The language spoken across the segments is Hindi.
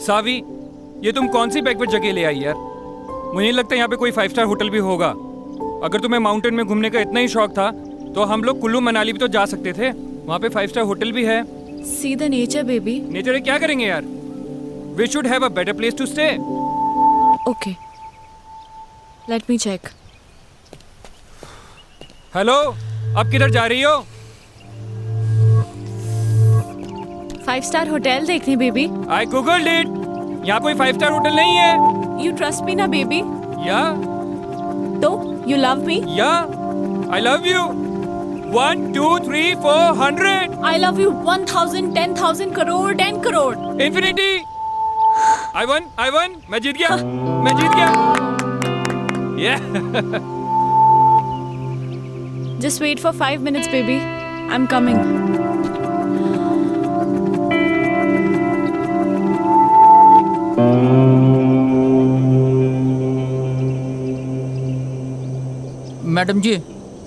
सावी, ये तुम कौन सी बैकवर्ड जगह ले आई यार? मुझे नहीं लगता यहाँ पे कोई 5 स्टार होटल भी होगा। अगर तुम्हें माउंटेन में घूमने का इतना ही शौक था तो हम लोग कुल्लू मनाली भी तो जा सकते थे। वहाँ पे 5 स्टार होटल भी है। See the nature, baby. Nature क्या करेंगे यार? We should have a better place to stay. Okay. Let me check. Hello, अब किधर जा रही हो? 5 स्टार होटल देखने, बेबी. I googled it. यहाँ कोई 5 स्टार होटल नहीं है। You trust me ना, बेबी? Yeah, तो you love me? yeah. I love you. 1, 2, 3, 400. I love you 1,000, 10,000 crore, 10 crore. Infinity. I won. मैं जीत गया. Yeah. Just wait for 5 minutes, baby. I'm coming. Madam ji,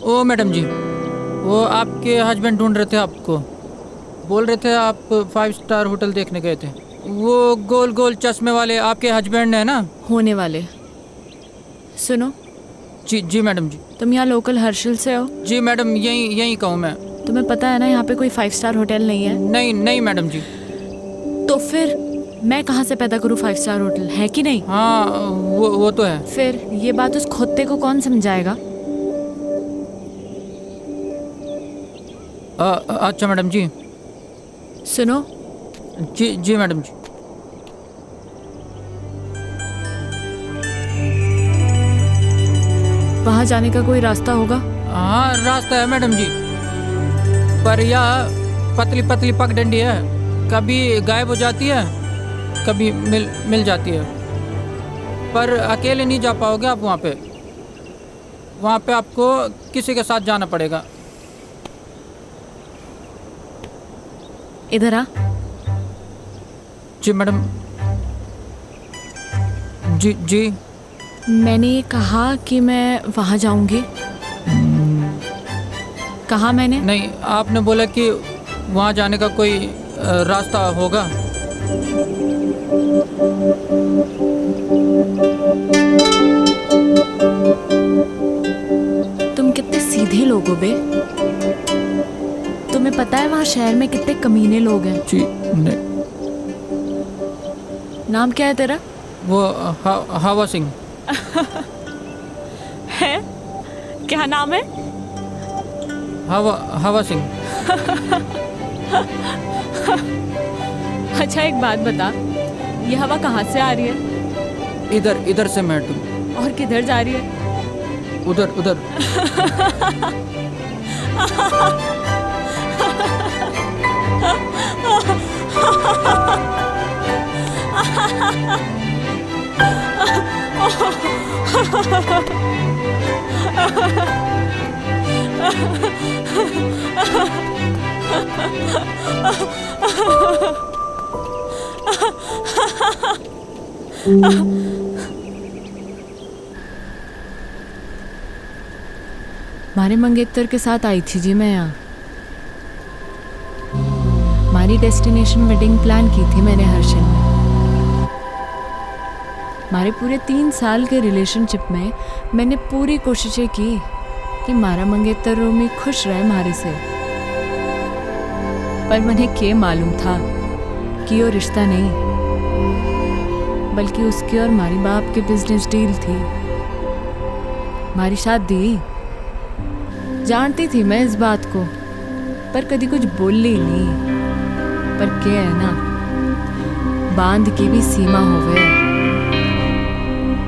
ओ मैडम जी, वो आपके हस्बैंड ढूंढ रहे थे आपको। बोल रहे थे आप 5 स्टार होटल देखने गए थे। वो गोल गोल चश्मे वाले आपके हस्बैंड है ना? होने वाले. सुनो, जी मैडम जी. तुम यहाँ लोकल हर्षिल से हो? जी मैडम, यहीं कहूँ मैं. तुम्हें पता है ना यहाँ पे कोई 5 स्टार होटल नहीं है? नहीं मैडम जी. तो फिर मैं कहाँ से पैदा करूँ 5 स्टार होटल, है कि नहीं? हाँ, वो तो है. फिर ये बात उस खोते को कौन समझाएगा? अच्छा मैडम जी. सुनो. जी मैडम जी. वहाँ जाने का कोई रास्ता होगा? हाँ, रास्ता है मैडम जी, पर यह पतली पतली पगडंडी है। कभी गायब हो जाती है, कभी मिल जाती है। पर अकेले नहीं जा पाओगे आप वहाँ पे आपको किसी के साथ जाना पड़ेगा। इधर आ. जी मैडम. जी. मैंने ये कहा कि मैं वहाँ जाऊंगी. कहा मैंने? नहीं, आपने बोला कि वहाँ जाने का कोई रास्ता होगा। तुम कितने सीधे लोग हो बे. तुम्हें पता है वहाँ शहर में कितने कमीने लोग हैं? जी नहीं. नाम क्या है तेरा? वो हवा सिंह है. क्या नाम है? हवा सिंह. अच्छा, एक बात बता, ये हवा कहाँ से आ रही है? इधर से मैडम. और किधर जा रही है? उधर. मारे मंगेतर के साथ आई थी जी मैं यहाँ. हमारी डेस्टिनेशन वेडिंग प्लान की थी मैंने हर्षिल में. हमारे पूरे 3 साल के रिलेशनशिप में मैंने पूरी कोशिशें की कि मारा मंगेतर रोमी खुश रहे हमारे से. पर मुझे क्या मालूम था कि वो रिश्ता नहीं, बल्कि उसकी और हमारी बाप की बिजनेस डील थी. हमारी शादी जानती थी मैं इस बात को, पर कभी कुछ बोली नहीं. पर क्या है ना, बांध की भी सीमा होवे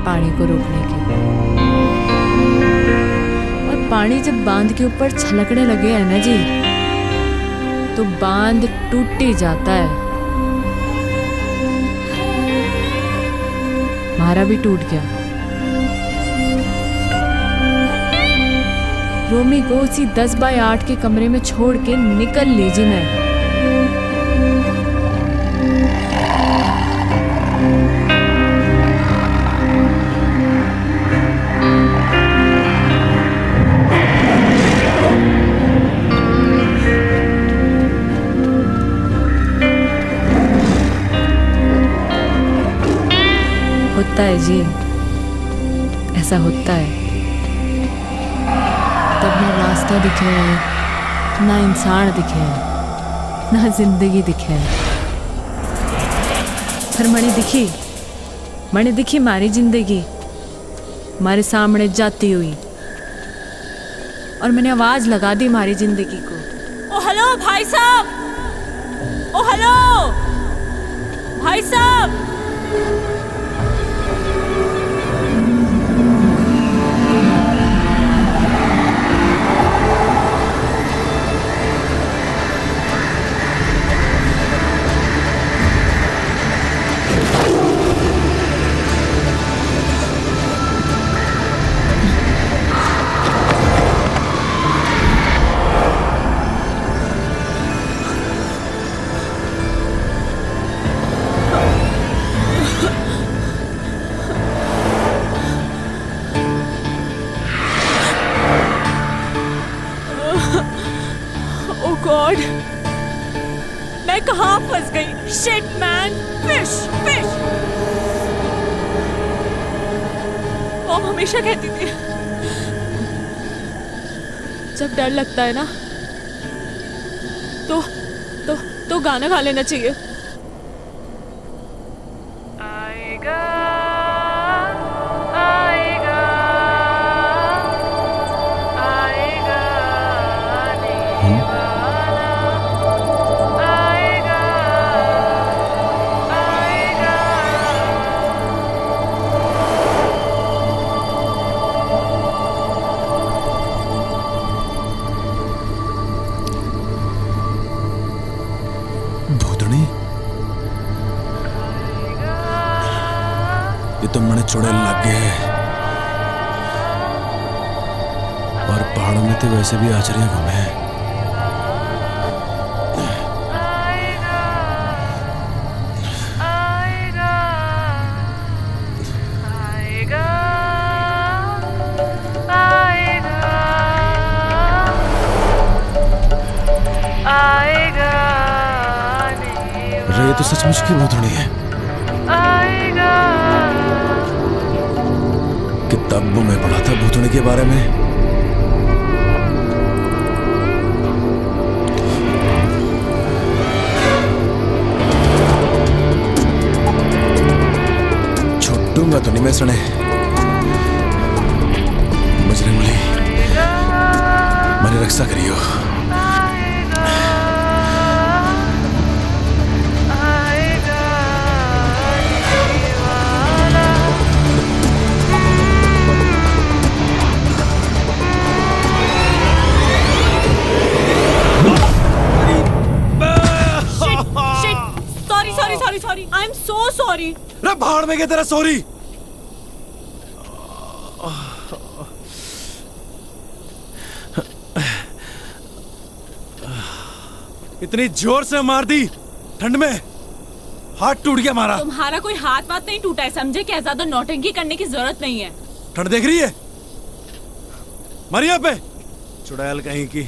पानी को रोकने की. और पानी जब बांध के ऊपर छलकने लगे है ना जी, तो बांध टूट ही जाता है. हमारा भी टूट गया. रोमी को उसी 10 बाय 8 के कमरे में छोड़ के निकल लीजिए मैं. होता है जी, ऐसा होता है। तब ना रास्ता दिखे, ना इंसान दिखे, ना जिंदगी दिखे। पर मने दिखी मारी जिंदगी मारे सामने जाती हुई, और मैंने आवाज लगा दी मारी जिंदगी को। ओ हेलो भाई साहब, ओ हेलो भाई साहब। Oh God, मैं कहाँ फंस गई? Shit man, fish. मॉम हमेशा कहती थी जब डर लगता है ना तो गाना गा लेना चाहिए। आएगा आएगा आएगा आने वाला, आएगा आएगा। भूतनी, ये तो मने चुड़ैल लग गए। और पहाड़ों में तो वैसे भी आचरियां घूमे। अरे ये तो सचमुच की भूतनी है। किताबों में पढ़ा था भूतनी के बारे में। छुट्टूंगा तो नहीं मैं सुने। मुझे मिली मैंने रक्षा करियो। Sorry, I'm so sorry. रे भाड़ में गया तेरा सॉरी। इतनी जोर से मार दी ठंड में, हाथ टूट गया हमारा। तुम्हारा कोई हाथ वाथ नहीं टूटा है, समझे? क्या ज्यादा नौटंकी करने की जरूरत नहीं है। ठंड देख रही है मरिया पे, चुड़ैल कहीं की।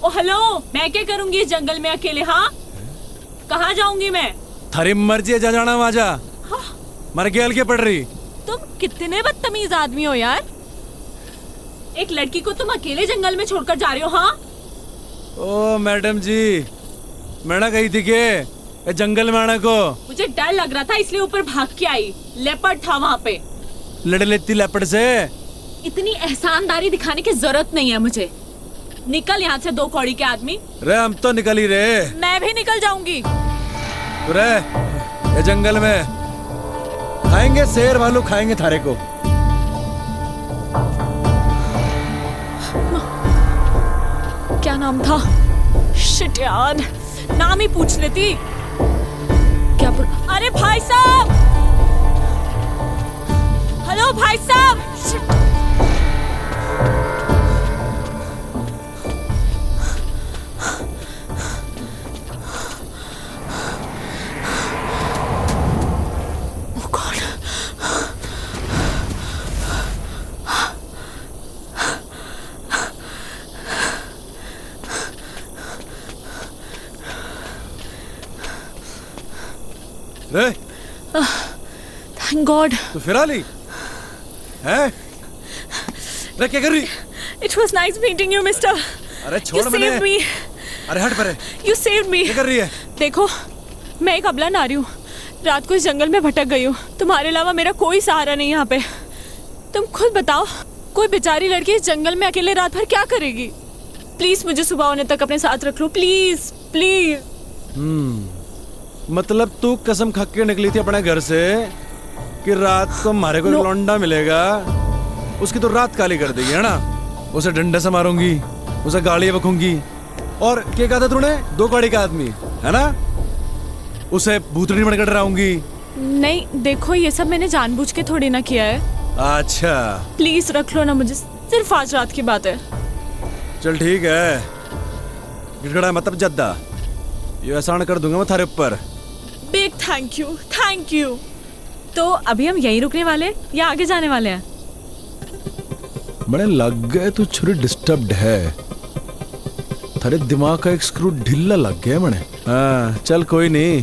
ओ हेलो, मैं क्या करूंगी इस जंगल में अकेले? हाँ, कहाँ जाऊंगी मैं? थारी मर्जी है, जा जाना वहां जा। हाँ? मर के हल्के पड़ रही। तुम कितने बदतमीज आदमी हो यार। एक लड़की को तुम अकेले जंगल में छोड़कर जा रहे हो? हाँ? ओ मैडम जी, मैं ना गई थी के जंगल में आने को। मुझे डर लग रहा था इसलिए ऊपर भाग के आई। लेपर्ड था वहाँ पे। लड़ लेती लेपर्ड से। इतनी एहसानदारी दिखाने की जरूरत नहीं है मुझे। निकल यहाँ से, दो कौड़ी के आदमी। रे हम तो निकल ही रहे। मैं भी निकल जाऊंगी। रे ये जंगल में खाएंगे, शेर भालू खाएंगे थारे को। क्या नाम था? शिट यार, नाम ही पूछ लेती। क्या अरे भाई साहब, हेलो भाई साहब। शिट। रे थैंक गॉड। तू फिर आ ली है? रे क्या कर रही? It was nice meeting you mister. अरे छोड़ You मैंने। saved me. अरे हट परे। You saved me. क्या कर रही है? देखो, मैं एक अबला नारी हूँ। रात को इस जंगल में भटक गई हूँ। तुम्हारे अलावा मेरा कोई सहारा नहीं यहाँ पे। तुम खुद बताओ, कोई बेचारी लड़की इस जंगल में अकेले रात भर क्या करेगी? प्लीज मुझे सुबह होने तक अपने साथ रख लो, प्लीज प्लीज। मतलब तू कसम खा के निकली थी अपने घर से कि रात को हमारे को एक लौंडा मिलेगा, उसकी तो रात काली कर देगी, है ना? उसे डंडे से मारूंगी, उसे गालियां बकूंगी, और क्या कहा था तूने? 2 गाड़ी का आदमी, है ना? उसे भूतनी बनकर डराऊंगी। नहीं देखो, ये सब मैंने जानबूझ के थोड़ी ना किया है। अच्छा प्लीज रख लो ना मुझे, सिर्फ आज रात की बात है। चल ठीक है, गिड़गड़ा मतलब जद्दा, ये एहसान कर दूंगा मैं थारे ऊपर। Big thank you, thank you. तो अभी हम यहीं रुकने वाले हैं या आगे जाने वाले हैं? बड़े लग गए तू छुरी डिस्टर्ब्ड है, थारे दिमाग का एक स्क्रू ढीला लग गया मैंने। हाँ चल कोई नहीं,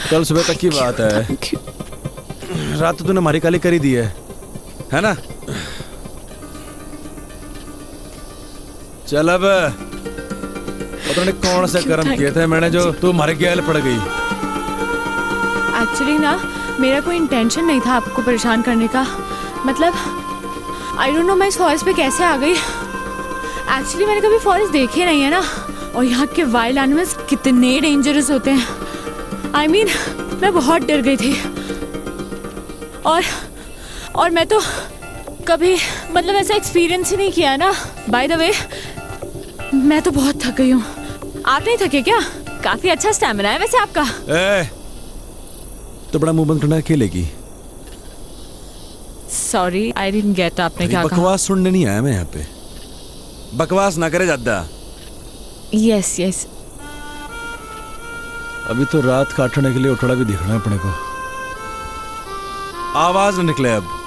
कल सुबह तक की बात है। Thank you. रात तो तूने हमारी काली करी दी है ना? चल अब पता नहीं कौन से कर्म किए थे मैंने जो तू हमारे गैल पड़ गई। एक्चुअली ना, मेरा कोई इंटेंशन नहीं था आपको परेशान करने का। मतलब आई डोंट नो मैं इस फॉरेस्ट पे कैसे आ गई। एक्चुअली मैंने कभी फॉरेस्ट देखे नहीं है ना, और यहाँ के वाइल्ड एनिमल्स कितने डेंजरस होते हैं। आई मीन मैं बहुत डर गई थी, और मैं तो कभी मतलब ऐसा एक्सपीरियंस ही नहीं किया ना। बाय द वे, मैं तो बहुत थक गई हूँ। आप नहीं थके क्या? काफी अच्छा स्टैमिना है वैसे आपका। तो बड़ा मुंह बंद करना अकेलेगी। सॉरी आई डिडंट गेट, आपने क्या कहा? बकवास सुनने नहीं आया मैं यहाँ पे, बकवास ना करे ज्यादा। Yes yes. अभी तो रात काटने के लिए उठड़ा भी दिखना है अपने को, आवाज न निकले अब।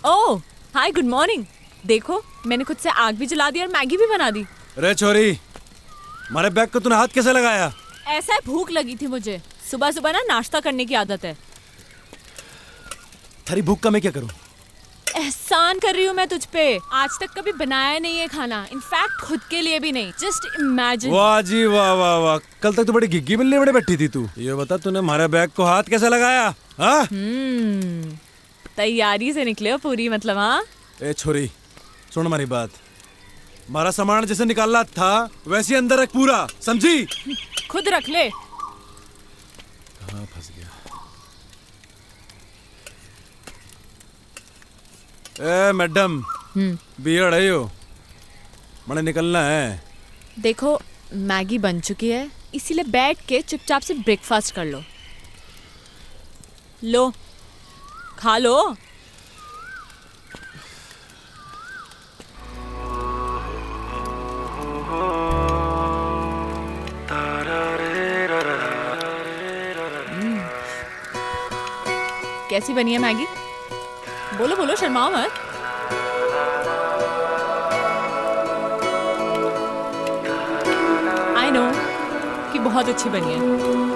ओह हाय, गुड मॉर्निंग। देखो मैंने खुद से आग भी जला दी और मैगी भी बना दी। रे छोरी, हमारे बैग को तूने हाथ कैसे लगाया? ऐसा है, भूख लगी थी मुझे। सुबह सुबह ना नाश्ता करने की आदत है। थारी भूख का मैं क्या करूं? एहसान कर रही हूँ मैं तुझ पे। आज तक कभी बनाया नहीं है खाना, इनफैक्ट खुद के लिए भी नहीं। Just imagine. वाह जी वाह वाह वाह, कल तक तो बड़ी घिग्गी मिलने बड़े बैठी थी तू। ये बता तूने हमारे बैग को हाथ कैसे लगाया? हाँ? तैयारी से निकले हो पूरी, मतलब। हाँ ए छोरी सुन हमारी बात, हमारा सामान जैसे निकालना था वैसे ही अंदर रख पूरा, समझी? खुद रख ले। कहाँ फंस गया? ए मैडम, बियड़ है यो, मैंने निकलना है। देखो मैगी बन चुकी है, इसीलिए बैठ के चुपचाप से ब्रेकफास्ट कर लो। लो खा लो। कैसी बनी है मैगी? बोलो बोलो, शर्माओ मत। आई नो कि बहुत अच्छी बनी है।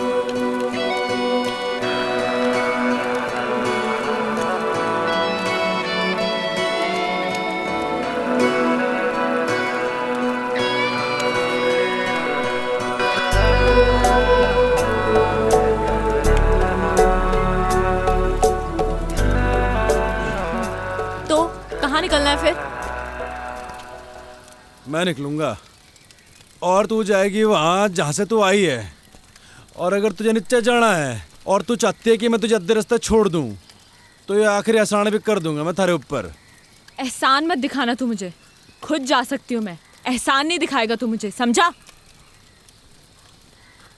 तो कहाँ निकलना है फिर? मैं निकलूंगा और तू जाएगी वहां जहां से तू आई है। और अगर तुझे नीचे जाना है और तू चाहती है कि मैं तुझे अद्धे रास्ते छोड़ दूं, तो ये आखिरी एहसान भी कर दूंगा मैं थारे ऊपर। एहसान मत दिखाना तू मुझे, खुद जा सकती हूँ मैं। एहसान नहीं दिखाएगा तू मुझे, समझा?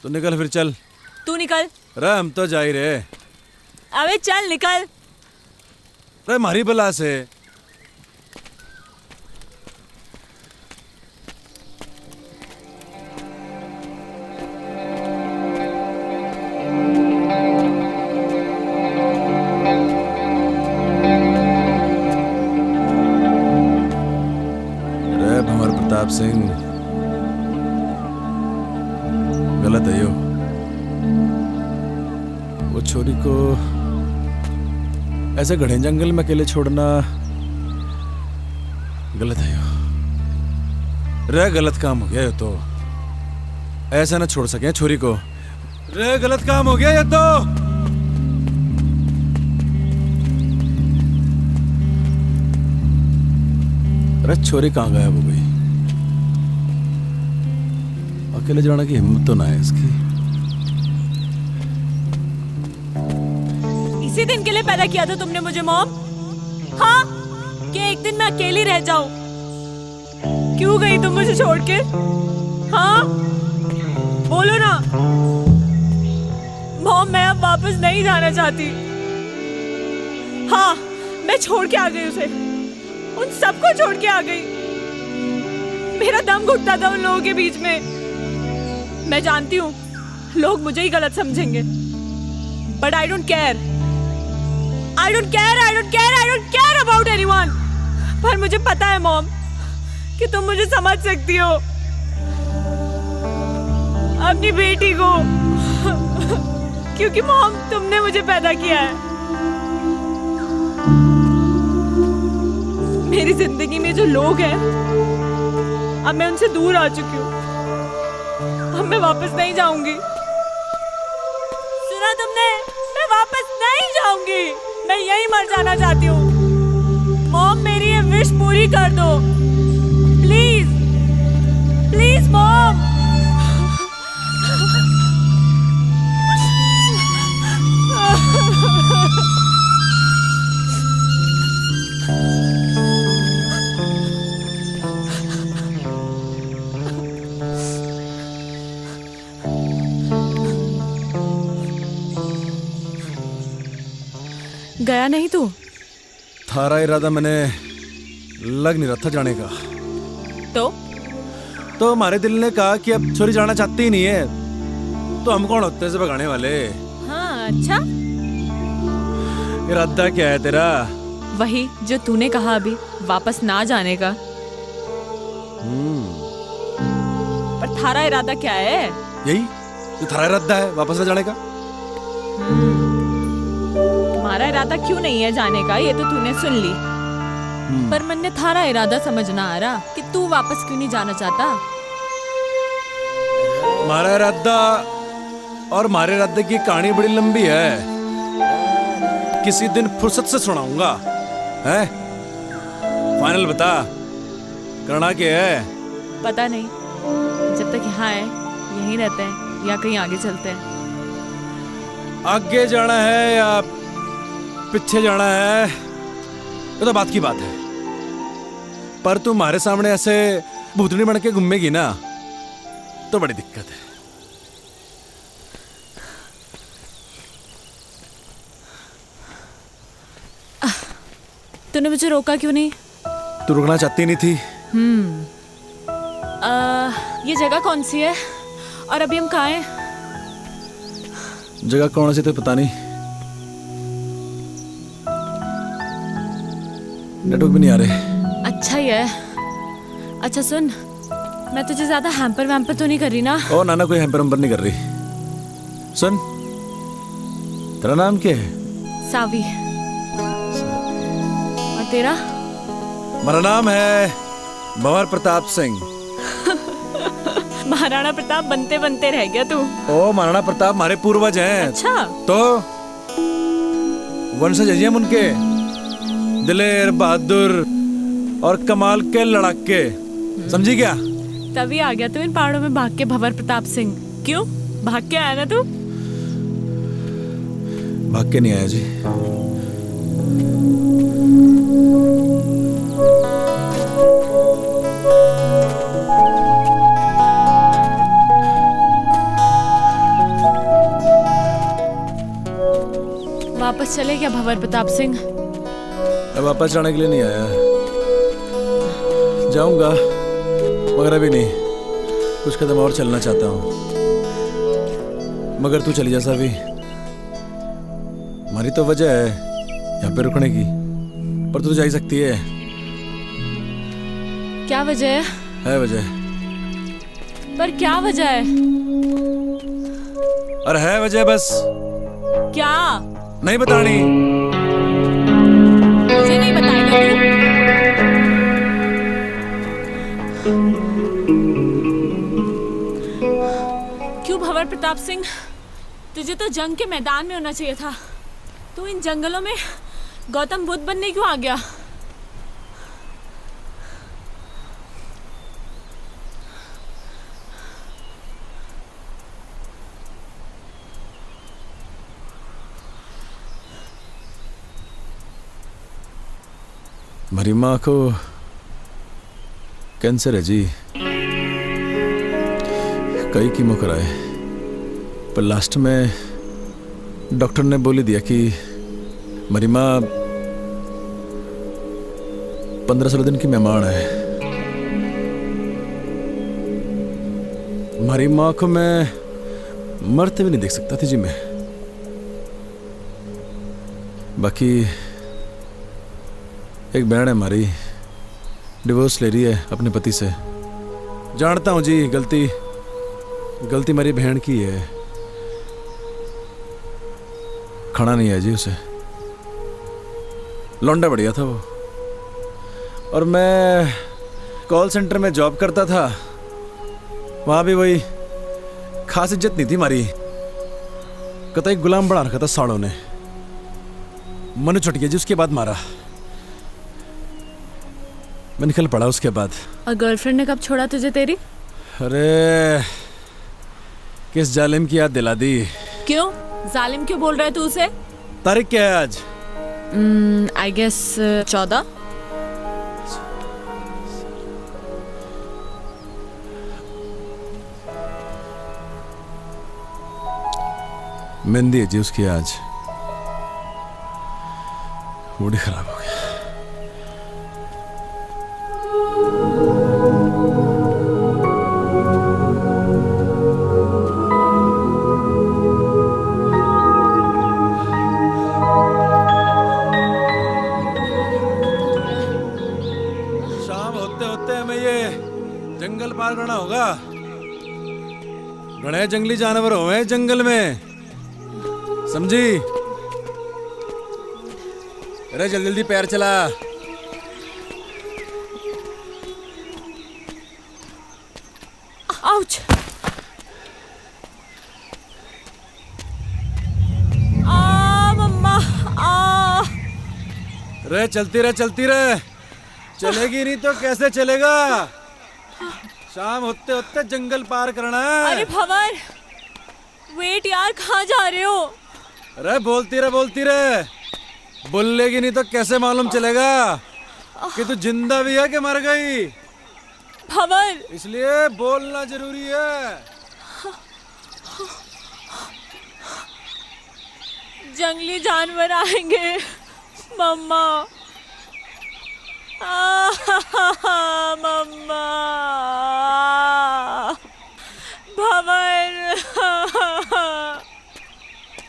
तो निकल फिर, चल। तू निकल। रे हम तो जा ही रहे। अबे चल निकल। रे मारी बला से प्रताप सिंह, गलत है यो। वो छोरी को ऐसे घने जंगल में अकेले छोड़ना गलत है यो। रे गलत काम हो गया ये तो, ऐसा ना छोड़ सके छोरी को। रे गलत काम हो गया ये तो। अरे छोरी कहाँ गायब हो गई? अकेले जाने की हिम्मत तो ना है इसकी। इसी दिन के लिए पैदा किया था तुमने मुझे मॉम? हाँ, कि एक दिन मैं अकेली रह जाऊं। क्यों गई तुम मुझे छोड़ के? हाँ, बोलो ना। मॉम, मैं अब वापस नहीं जाना चाहती। हाँ, मैं छोड़ के आ गई उसे, उन सबको छोड़ के आ गई। मेरा दम घुटता था उन लोगों के बीच में। मैं जानती हूँ लोग मुझे ही गलत समझेंगे, but I don't care. I don't care, I don't care, I don't care about anyone. पर मुझे पता है मॉम कि तुम मुझे समझ सकती हो, अपनी बेटी को। क्योंकि मॉम, तुमने मुझे पैदा किया है। मेरी जिंदगी में जो लोग हैं, अब मैं उनसे दूर आ चुकी हूँ। अब मैं वापस नहीं जाऊंगी। सुना तुमने? मैं वापस नहीं जाऊंगी। मैं यहीं मर जाना चाहती हूँ। मॉम, मेरी ये विश पूरी कर दो प्लीज, प्लीज मॉम। गया नहीं तू? थारा इरादा मैंने लग नहीं रहा था जाने का। तो हमारे दिल ने कहा कि अब छोरी जाना चाहती ही नहीं है, तो हम कौन होते से भगाने वाले? हाँ, अच्छा। इरादा क्या है तेरा? वही जो तूने कहा अभी, वापस ना जाने का। पर थारा इरादा क्या है? यही जो थारा इरादा है, वापस ना जाने का। तुम्हारा इरादा क्यों नहीं है जाने का, ये तो तूने सुन ली। पर मन ने थारा इरादा समझना आ रहा कि तू वापस क्यों नहीं जाना चाहता। हमारा इरादा और हमारे इरादे की कहानी बड़ी लंबी है, किसी दिन फुर्सत से सुनाऊंगा। है फाइनल बता, करना क्या है? पता नहीं, जब तक यहाँ है यहीं रहते हैं या कहीं आगे चलते हैं। आगे जाना है या पीछे जाना है, ये तो बात की बात है। पर तू हमारे सामने ऐसे भूतनी बन के घूमेगी ना, तो बड़ी दिक्कत है। तूने मुझे रोका क्यों नहीं? तू रुकना चाहती नहीं थी। ये जगह कौन सी है और अभी हम कहाँ हैं? जगह कौन सी तो पता नहीं, नेटवर्क भी नहीं आ रहे। अच्छा ही है। अच्छा सुन, मैं तुझे ज्यादा हैम्पर वैम्पर तो नहीं कर रही ना? ओ नाना, कोई हैम्पर वैम्पर नहीं कर रही। सुन, तेरा नाम क्या है? सावी। और तेरा? मेरा नाम है भंवर प्रताप सिंह। महाराणा प्रताप बनते बनते रह गया तू। ओ महाराणा प्रताप हमारे पूर्वज हैं। अच्छा, तो वंशज हैं हम उनके, दिलेर, बहादुर और कमाल के लड़ाके। समझी क्या? तभी आ गया तू इन पहाड़ों में भाग के भंवर प्रताप सिंह। क्यों भाग के आया ना तू? भाग के नहीं आया जी। वापस चले क्या भंवर प्रताप सिंह? मैं वापस जाने के लिए नहीं आया, जाऊंगा मगर अभी नहीं, कुछ कदम और चलना चाहता हूँ। मगर तू चली जा सावी, हमारी तो वजह है यहाँ पे रुकने की, पर तू तो जा ही सकती है। क्या वजह है? है वजह। पर क्या वजह है? अरे है वजह, बस क्या? नहीं बतानी। मुझे नहीं बताएगा तू? क्यों भंवर प्रताप सिंह, तुझे तो जंग के मैदान में होना चाहिए था। तू इन जंगलों में गौतम बुद्ध बनने क्यों आ गया? मेरी माँ को कैंसर है जी, कई कीमो कराए, पर लास्ट में डॉक्टर ने बोली दिया कि मेरी माँ 15-16 दिन की मेहमान है। हमारी माँ को मैं मरते भी नहीं देख सकता थी जी मैं। बाकी एक बहन है हमारी, डिवोर्स ले रही है अपने पति से। जानता हूँ जी, गलती मेरी बहन की है, खाना नहीं है जी उसे। लौंडा बढ़िया था वो, और मैं कॉल सेंटर में जॉब करता था, वहाँ भी वही खास इज्जत नहीं थी हमारी। कतई गुलाम बना रखा था साड़ों ने। मनु छुट गया जी उसके बाद मारा, मैं निकल पड़ा उसके बाद। और गर्लफ्रेंड ने कब छोड़ा तुझे तेरी? अरे किस जालिम की याद दिला दी। क्यों? जालिम क्यों बोल रहा है तू उसे? तारीख क्या है आज? I guess 14। मेहंदी है जी उसकी आज। मूड ही खराब हो गया। शाम होते होते हमें ये जंगल पार करना होगा। बड़े जंगली जानवर हुए जंगल में, समझी? अरे जल्दी जल्दी पैर चला। आउच! मम्मा! रे चलती रहे, चलेगी नहीं तो कैसे चलेगा? शाम होते होते जंगल पार करना है। अरे भंवर, वेट यार, कहाँ जा रहे हो? अरे बोलती रहे, बोलेगी नहीं तो कैसे मालूम चलेगा कि तू जिंदा भी है कि मर गई? भंवर! इसलिए बोलना जरूरी है। जंगली जानवर आएंगे मम्मा। मम्मा! भंवर!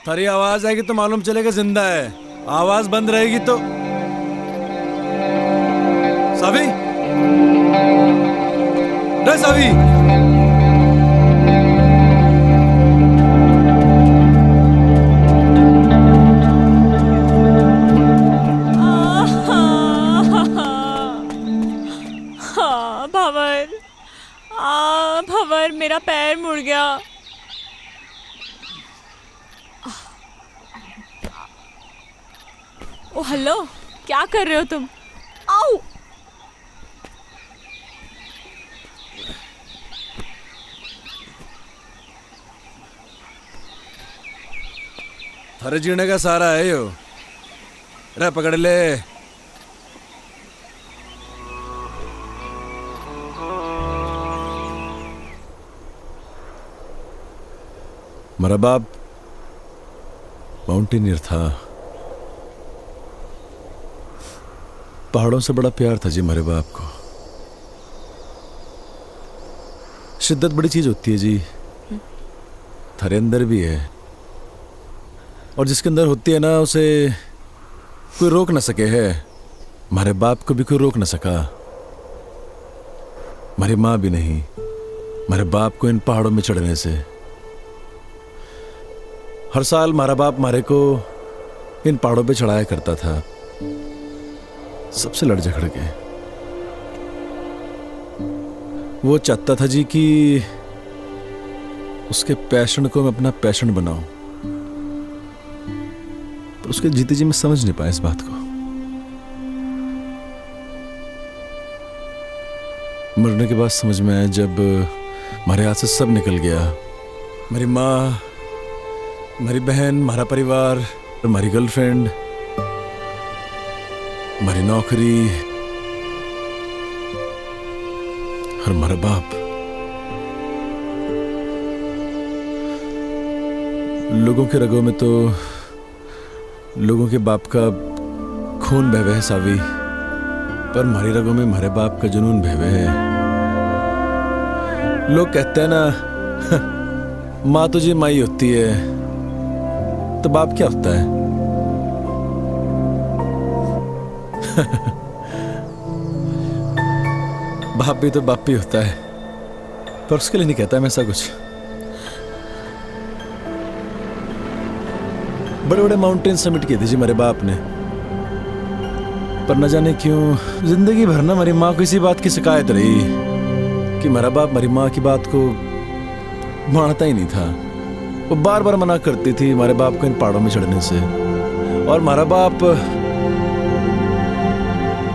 थारी आवाज आएगी तो मालूम चलेगा जिंदा है, आवाज बंद रहेगी तो। सावी, रे सावी! भंवर! भंवर, मेरा पैर मुड़ गया। ओ हेलो, क्या कर रहे हो तुम? आओ! थारे जीने का सारा है यो। रे पकड़ ले। मेरा बाप माउंटेनियर था, पहाड़ों से बड़ा प्यार था जी मेरे बाप को। शिद्दत बड़ी चीज होती है जी, थारे अंदर भी है, और जिसके अंदर होती है ना उसे कोई रोक ना सके है। हमारे बाप को भी कोई रोक ना सका। हमारी माँ भी नहीं, हमारे बाप को इन पहाड़ों में चढ़ने से। हर साल हमारा बाप हमारे को इन पहाड़ों पे चढ़ाया करता था, सबसे लड़ झगड़ के। वो चाहता था जी कि उसके पैशन को मैं अपना पैशन बनाऊं, पर उसके जीते जी मैं समझ नहीं पाया इस बात को। मरने के बाद समझ में आया, जब हमारे हाथ से सब निकल गया, मेरी माँ, हमारी बहन, हमारा परिवार, हमारी गर्लफ्रेंड, हमारी नौकरी और हमारा बाप। लोगों के रगों में तो लोगों के बाप का खून बह है सावी, पर हमारी रगों में हमारे बाप का जुनून बह है। लोग कहते हैं ना, माँ तुझे माई होती है, तो बाप क्या होता है? बाप भी तो बाप ही होता है, पर उसके लिए नहीं कहता मैं ऐसा कुछ। बड़े बड़े माउंटेन समिट किए थे जी मेरे बाप ने, पर न जाने क्यों जिंदगी भर ना हमारी माँ को इसी बात की शिकायत रही कि मेरा बाप हमारी माँ की बात को मानता ही नहीं था। वो बार बार मना करती थी हमारे बाप को इन पहाड़ों में चढ़ने से, और हमारा बाप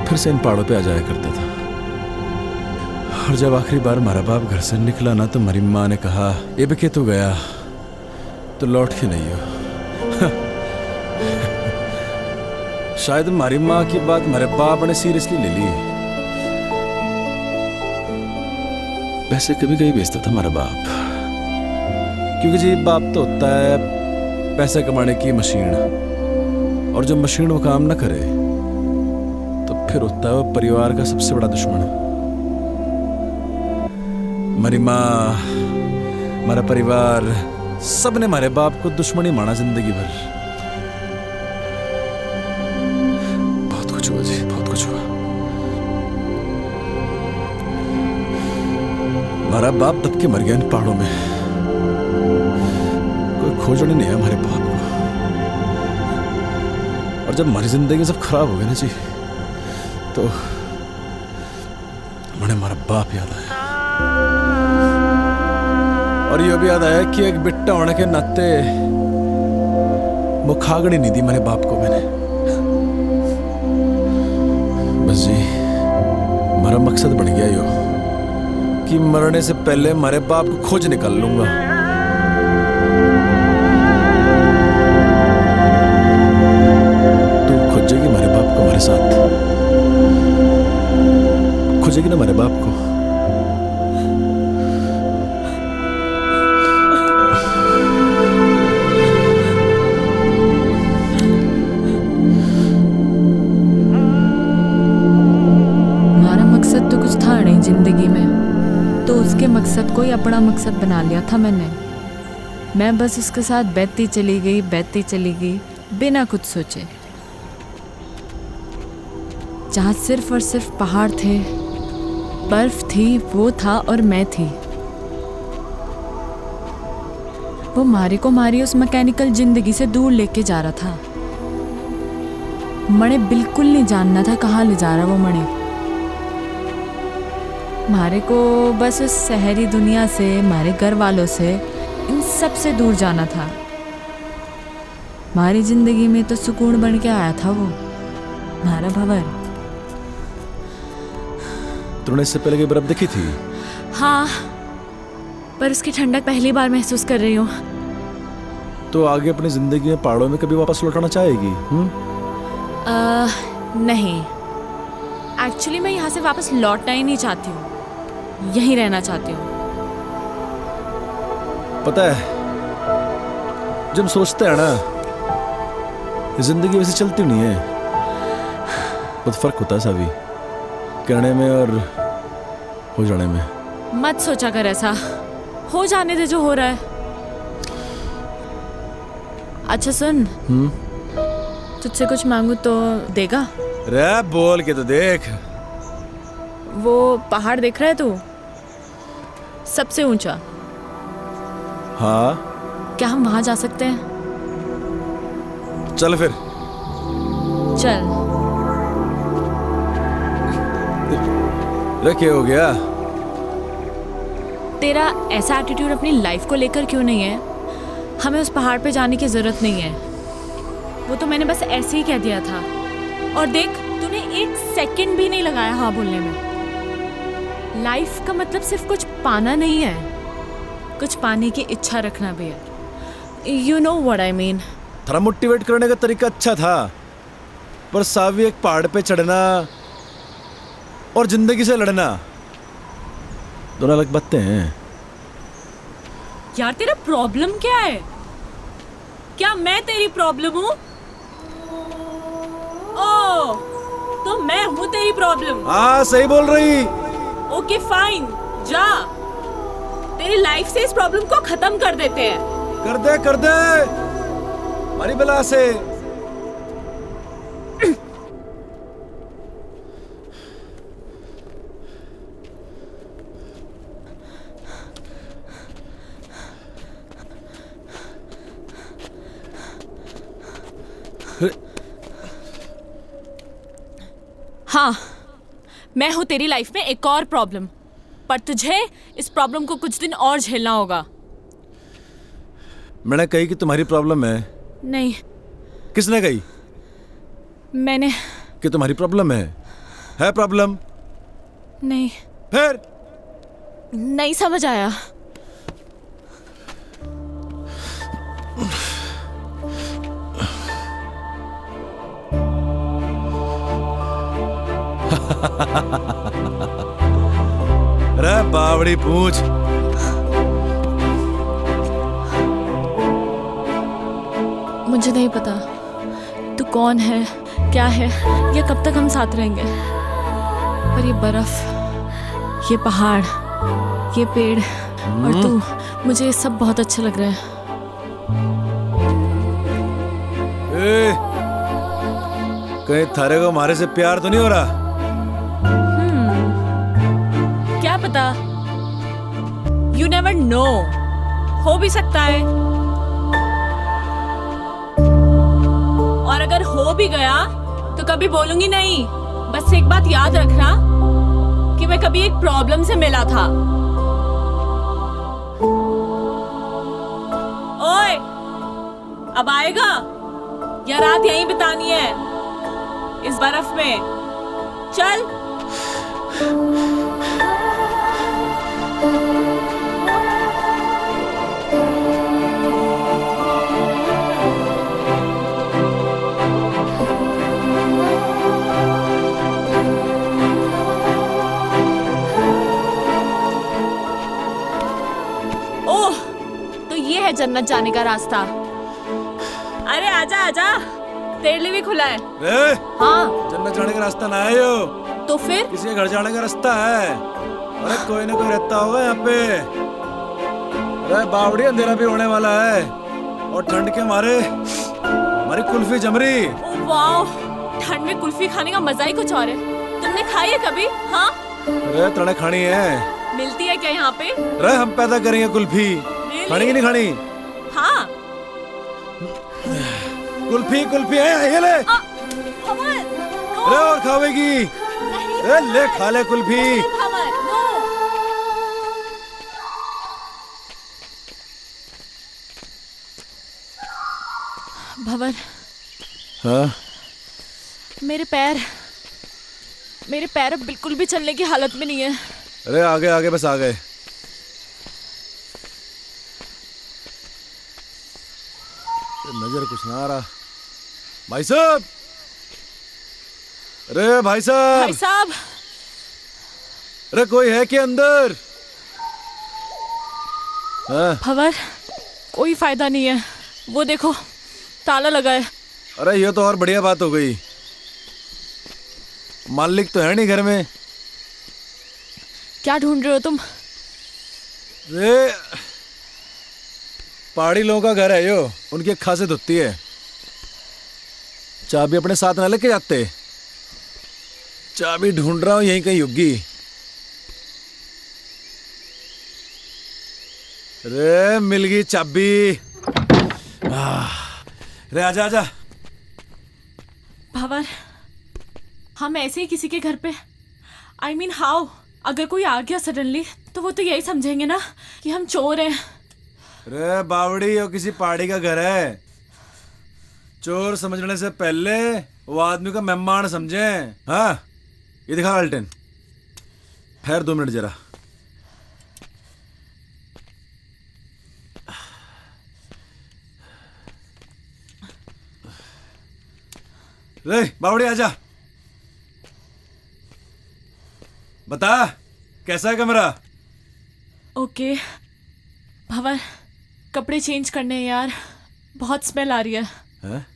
फिर से इन पहाड़ों पे आ जाया करता था। और जब आखिरी बार हमारा बाप घर से निकला ना, तो हमारी माँ ने कहा, ये बेके तू गया तो लौट के नहीं हो। शायद हमारी माँ की बात हमारे बाप ने सीरियसली ले ली। वैसे कभी कभी बेचता था हमारा बाप, क्योंकि जी बाप तो होता है पैसे कमाने की मशीन, और जब मशीन वो काम ना करे तो फिर होता है वो परिवार का सबसे बड़ा दुश्मन। हमारी माँ, हमारा परिवार, सब ने हमारे बाप को दुश्मनी माना जिंदगी भर। बहुत कुछ हुआ जी, बहुत कुछ हुआ। हमारा बाप दब के मर गया इन पहाड़ों में, कोई खोजने नहीं है हमारे बाप को। और जब हमारी जिंदगी सब खराब हो गई ना जी, तो मैंने हमारा बाप याद आया। और ये भी याद आया कि एक बिट्टा होने के नाते वो खागड़ी नहीं दी मेरे बाप को मैंने। बस जी हमारा मकसद बन गया यो कि मरने से पहले हमारे बाप को खोज निकाल लूंगा। तू खोजेगी हमारे बाप को हमारे साथ, खोजेगी ना हमारे बाप को? जिंदगी में तो उसके मकसद को ही अपना मकसद बना लिया था मैंने। मैं बस उसके साथ बहती चली गई बिना कुछ सोचे। जहाँ सिर्फ और सिर्फ पहाड़ थे, बर्फ थी, वो था और मैं थी। वो मारी उस मैकेनिकल जिंदगी से दूर लेके जा रहा था। मणे बिल्कुल नहीं जानना था कहाँ ले जा रहा वो मणे। मारे को बस उस शहरी दुनिया से, हमारे घर वालों से, इन सब से दूर जाना था। हमारी जिंदगी में तो सुकून बन के आया था वो, हमारा भंवर। तूने इससे पहले की बर्फ देखी थी? हाँ, पर उसकी ठंडक पहली बार महसूस कर रही हूँ। तो आगे अपनी जिंदगी में पहाड़ों में कभी वापस लौटाना चाहेगी? नहीं, एक्चुअली मैं यहाँ से वापस लौटना ही नहीं चाहती हूँ, यहीं रहना चाहती हूँ। पता है, जब सोचते हैं ना, जिंदगी वैसे चलती नहीं है। बहुत फर्क होता है सावी, कहने में और हो जाने में। मत सोचा कर ऐसा, हो जाने दे जो हो रहा है। अच्छा सुन, तुझसे कुछ मांगू तो देगा? रे बोल के तो देख। वो पहाड़ देख रहा है तू? सबसे ऊंचा। हाँ क्या हम वहां जा सकते हैं? चल फिर। चल। रे क्या हो गया? तेरा ऐसा एटीट्यूड अपनी लाइफ को लेकर क्यों नहीं है? हमें उस पहाड़ पे जाने की जरूरत नहीं है। वो तो मैंने बस ऐसे ही कह दिया था। और देख, तूने 1 सेकंड भी नहीं लगाया हाँ बोलने में। लाइफ का मतलब सिर्फ कुछ पाना नहीं है, कुछ पाने की इच्छा रखना भी है। You know what I mean. थोड़ा मोटिवेट करने का तरीका अच्छा था, पर सावी एक पहाड़ पे चढ़ना और जिंदगी से लड़ना दोनों अलग बातें हैं। यार तेरा प्रॉब्लम क्या है? क्या मैं तेरी प्रॉब्लम हूँ? ओह, तो मैं हूँ तेरी प्रॉब्लम। हाँ सही बोल रही। ओके फाइन, जा। तेरी लाइफ से इस प्रॉब्लम को खत्म कर देते हैं। कर दे हमारी बला से। हाँ, मैं हूँ तेरी लाइफ में एक और प्रॉब्लम, पर तुझे इस प्रॉब्लम को कुछ दिन और झेलना होगा। मैंने कही कि तुम्हारी प्रॉब्लम है। नहीं, किसने कही मैंने कि तुम्हारी प्रॉब्लम है प्रॉब्लम? नहीं, फिर नहीं समझ आया। रे बावड़ी पूछ। मुझे नहीं पता तू कौन है, क्या है, या कब तक हम साथ रहेंगे, पर ये बर्फ, ये पहाड़, ये पेड़ और तू, मुझे ये सब बहुत अच्छा लग रहा है। ए, कहीं थारे को हमारे से प्यार तो नहीं हो रहा? क्या पता, यू नेवर नो, हो भी सकता है। और अगर हो भी गया तो कभी बोलूंगी नहीं। बस एक बात याद रखना कि मैं कभी एक प्रॉब्लम से मिला था। ओए, अब आएगा या रात यहीं बितानी है इस बर्फ में? चल। ओह, तो ये है जन्नत जाने का रास्ता। अरे आजा आजा, तेरे लिए भी खुला है। ए, हाँ जन्नत जाने का रास्ता ना है यो, तो फिर? किसी के घर जाने का रास्ता है। अरे कोई ना कोई रहता होगा यहाँ पे। अरे बावड़ी, अंधेरा भी होने वाला है और ठंड के मारे हमारी कुल्फी जम रही। ओह वाओ, ठंड में कुल्फी खाने का मजा ही कुछ और है। तुमने खाई है कभी? हाँ, अरे तड़े खानी है। मिलती है क्या यहाँ पे? अरे हम पैदा करेंगे कुल्फी। खानी की नहीं खानी? हाँ। कुल्फी कुल्फी है, ये ले। भंवर, नो। अरे और खावेगी? नहीं, अरे ले खा ले कुल्फी। भंवर, नो। भंवर, हाँ मेरे पैर अब बिल्कुल भी चलने की हालत में नहीं है। अरे आगे आगे, बस आ गए। नजर कुछ ना आ रहा। भाई साहब, अरे भाई साहब। भाई साहब, अरे कोई है क्या अंदर? हाँ? भंवर, कोई फायदा नहीं है। वो देखो, ताला लगा है। अरे ये तो और बढ़िया बात हो गई। मालिक तो है नहीं घर में। क्या ढूंढ रहे हो तुम? अरे पहाड़ी लोगों का घर है यो, उनकी एक खासियत होती है, चाबी अपने साथ ना लेके जाते। चाबी ढूंढ रहा हूं, यहीं कहीं होगी। रे मिल गई चाबी। रे आजा आजा। भंवर, हम ऐसे ही किसी के घर पे, I mean हाउ, अगर कोई आ गया सडनली तो वो तो यही समझेंगे ना कि हम चोर हैं। रे बावड़ी, ये किसी पहाड़ी का घर है। चोर समझने से पहले वो आदमी को मेहमान समझे। हाँ, ये दिखा अल्टन। ठहर 2 मिनट जरा। रे बावड़ी आजा। बता कैसा है कमरा? ओके भंवर, कपड़े चेंज करने हैं यार, बहुत स्मेल आ रही है। हैं?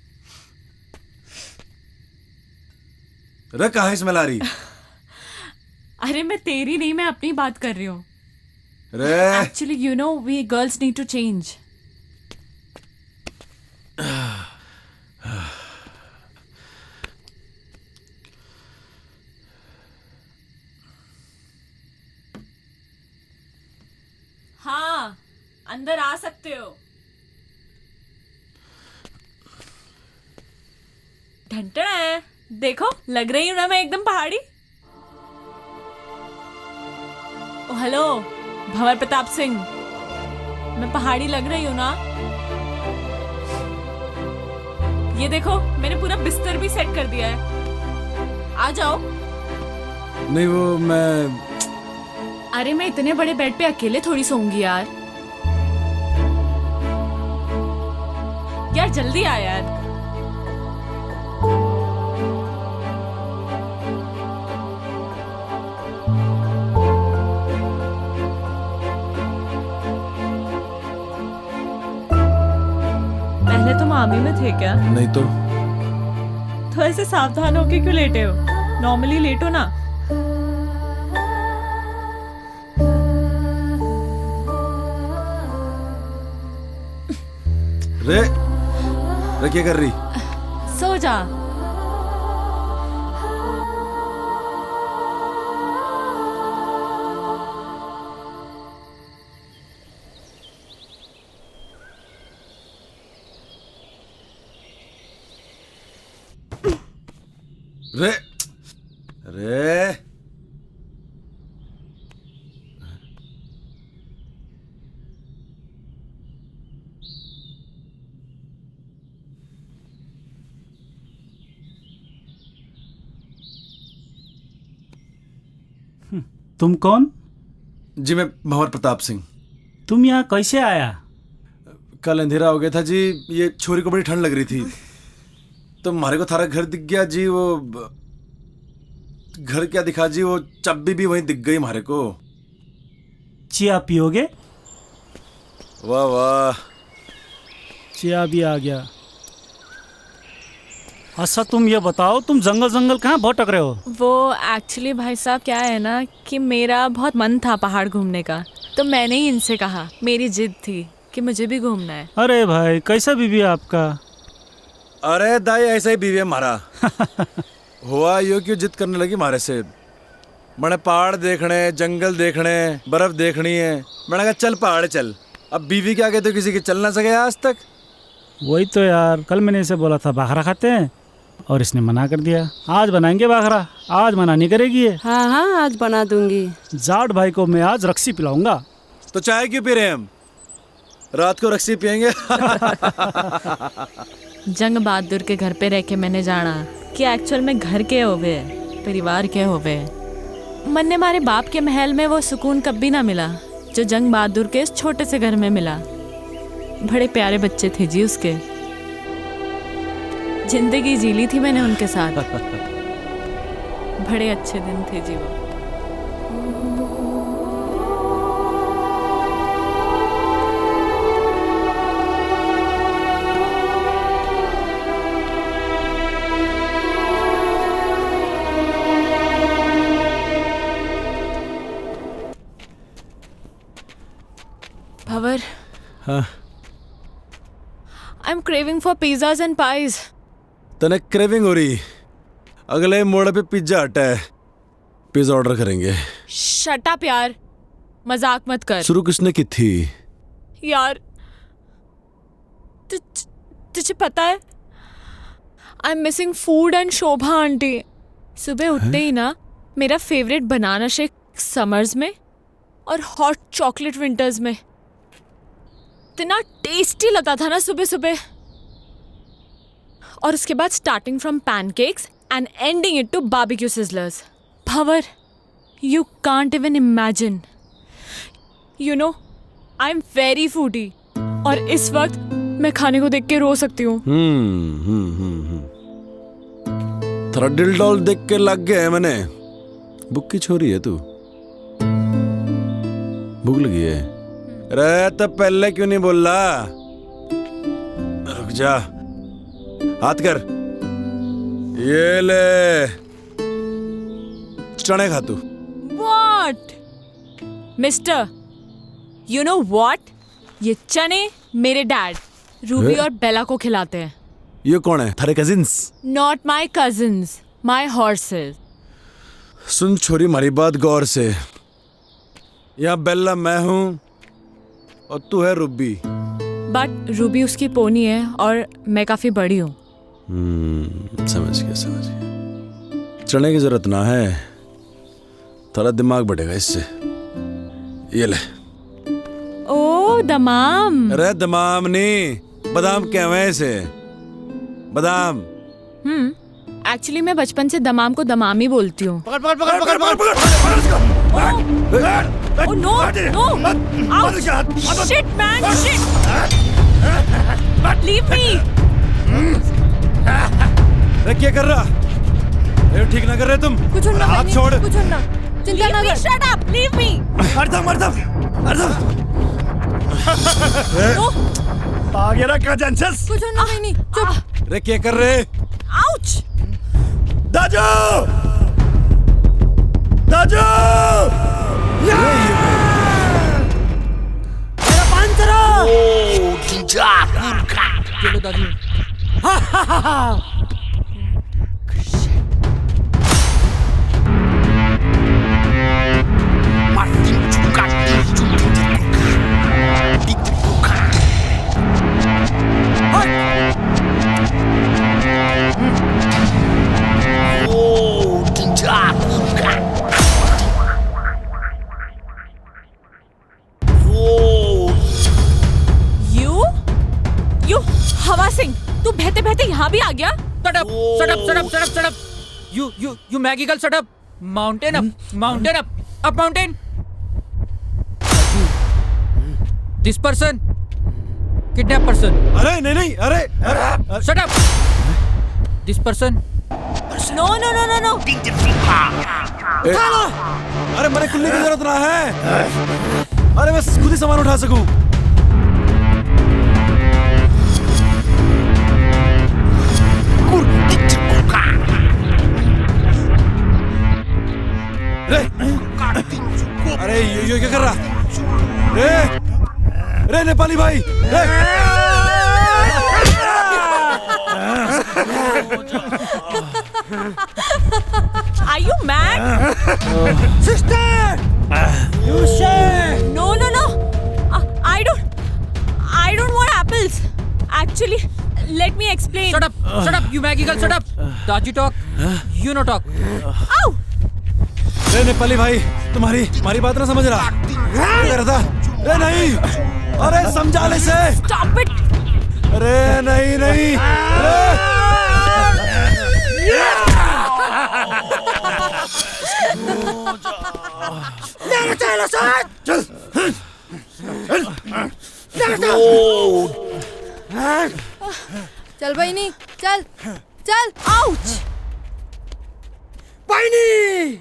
रे कहाँ स्मेल आ रही? अरे मैं तेरी नहीं, मैं अपनी बात कर रही हूँ। रे actually you know we girls need to change. हाँ, अंदर आ सकते हो। ढंटना है, देखो लग रही हूँ ना मैं एकदम पहाड़ी। ओ हेलो भंवर प्रताप सिंह, मैं पहाड़ी लग रही हूँ ना? ये देखो मैंने पूरा बिस्तर भी सेट कर दिया है, आ जाओ। नहीं वो मैं अरे मैं इतने बड़े बेड पे अकेले थोड़ी सोऊंगी यार। यार जल्दी आ यार। पहले तुम आर्मी में थे क्या? नहीं तो ऐसे सावधान होके क्यों लेटे हो? नॉर्मली लेटो ना। रे क्या कर रही? सो जा। रे रे तुम कौन? जी मैं भंवर प्रताप सिंह। तुम यहाँ कैसे आया? कल अंधेरा हो गया था जी, ये छोरी को बड़ी ठंड लग रही थी तो हमारे को थारा घर दिख गया जी। वो घर क्या दिखा जी, वो चाबी भी वहीं दिख गई हमारे को। चिया पियोगे? वाह वाह, चिया भी आ गया। अच्छा तुम ये बताओ, तुम जंगल जंगल कहाँ भटक रहे हो? वो एक्चुअली भाई साहब क्या है ना कि मेरा बहुत मन था पहाड़ घूमने का, तो मैंने ही इनसे कहा, मेरी जिद थी कि मुझे भी घूमना है। अरे भाई कैसा बीवी है आपका? अरे दाई ऐसा ही बीवी है हमारा। हुआ यो क्यों जिद करने लगी हमारे से? मैंने पहाड़ देखने, जंगल देखने, बर्फ देखनी है। मैंने कहा चल पहाड़ चल। अब बीवी के आगे तो किसी की चल ना सके आज तक। वही तो यार, कल मैंने इसे बोला था बाखरा खाते हैं और इसने मना कर दिया। आज बनाएंगे बाखरा, आज मना नहीं करेगी ये। हाँ हाँ आज बना दूंगी। जाट भाई को मैं आज रक्सी पिलाऊंगा। तो चाय क्यों पी रहे हैं हम? रात को रक्सी पियेंगे। जंग बहादुर के घर पे रह के मैंने जाना कि एक्चुअल में घर के होवे, परिवार के होवे। मन ने मारे बाप के महल में वो सुकून कभी ना मिला जो जंग बहादुर के इस छोटे से घर में मिला। बड़े प्यारे बच्चे थे जी उसके, जिंदगी जी ली थी मैंने उनके साथ। बड़े अच्छे दिन थे जी वो। भंवर, हाँ I am craving for pizzas and pies. तने क्रेविंग हो रही? अगले मोड़ पे पिज्जा हट है, पिज्जा ऑर्डर करेंगे। शट अप यार, मजाक मत कर। शुरू किसने की थी? यार तुझे पता है I am missing food and Shobha aunty. सुबह उठते ही ना मेरा फेवरेट बनाना शेक समर्स में और हॉट चॉकलेट विंटर्स में। इतना टेस्टी लगता था ना सुबह सुबह। और उसके बाद starting from pancakes and ending it to barbecue sizzlers. Bhanwar, you can't even imagine. You know I am very foodie और इस वक्त मैं खाने को देख के रो सकती हूँ। थोड़ा दिल डॉल देख के लग गया है मैंने। भूख की छोरी है तू? भूख लगी है? अरे तो पहले क्यों नहीं बोल रहा? रुक जा, हाथ कर, ये ले चने खा तू। What? Mister, you know what? ये चने मेरे डैड रूबी और बेला को खिलाते हैं। ये कौन है? थारे cousins? Not my cousins, my horses. सुन छोरी, हमारी बात गौर से। यहाँ बेला मैं हूँ और तू है रूबी। बट रूबी उसकी पोनी है और मैं काफी बड़ी हूँ। समझ गया। चने की जरूरत ना है, थोड़ा दिमाग बढ़ेगा इससे। ये ले। ओ दमाम। अरे दमाम नहीं, बादाम कहवे हैं इसे, बादाम। एक्चुअली मैं बचपन से दमाम को दमाम ही बोलती हूँ। पकड़ पकड़ पकड़ पकड़ पकड़ पकड़ इसको। Oh no, no! Ouch! Shit, man! Shit! Leave me! अरे क्या कर रहा? ये ठीक ना कर रहे तुम? कुछ ना, हाथ छोड़। कुछ ना। चिंता ना कर। Shut up! Leave me! मर No! आ गया का जेंसस? कुछ ना नहीं, चुप। अरे क्या कर रहे? Ouch! दाजू! दाजू! मेरा पांचरा! चलो दादू। You हवा सिंह, तू बहते बहते यहाँ भी आ गया? Shut up! Shut up! Shut up! Shut up! Shut up! You Maggie girl, shut up! Mountain up! Mountain up! Up mountain! This person, kidnap person. अरे नहीं नहीं, अरे Shut up! This person. No, no, no, no, no. अरे मेरे कुल्ली की जरूरत ना है। अरे बस खुद ही सामान उठा सकूं। अरे ये क्या कर रहा? रे नेपाली भाई, Are you mad? Sister! You say! No, no, no. I don't want apples. Actually, let me explain. Shut up! Shut up! You Maggie girl, shut up! Daju talk. You no talk. Ow! रे नेपाली भाई, तुम्हारी बात ना समझ रहा। क्या कर रहा था? रे नहीं, अरे समझा ले से। Stop it! अरे नहीं नहीं, चल बहिनी, चल चल। Ouch! बहिनी!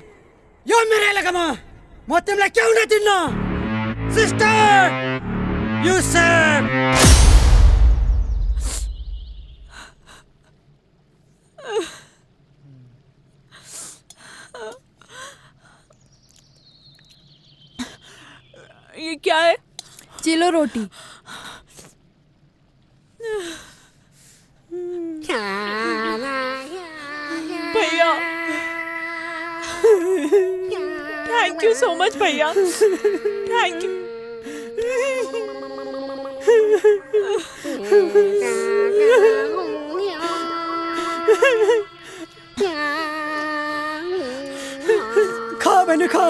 यो मेरो एलाकामा म तिमीलाई क्याउ नै दिन्न। सिस्टर! You said! ये क्या है? चिलो रोटी। भैया, थैंक यू सो मच भैया, थैंक यू। खा मैंने खा,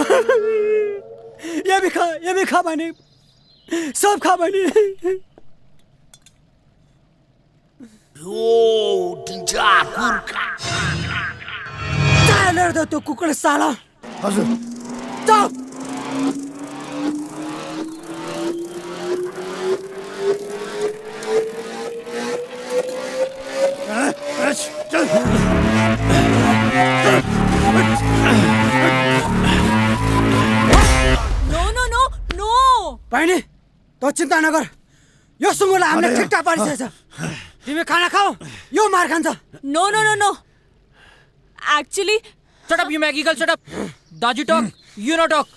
ये भी खा मैंने, सब खा मैंने। चालेर दो तो कुकड़ साला। हजुर जाओ। नो नो नो नो बहिनी तो चिन्ता नगर, यो सुँगुरलाई हामीले ठिकठाक पारिसकेको छ। तिमी खाना खाऊ, यो मार खान्छ। No no no no actually Shut up, you Maggie girl, shut up. Daji talk, you no talk.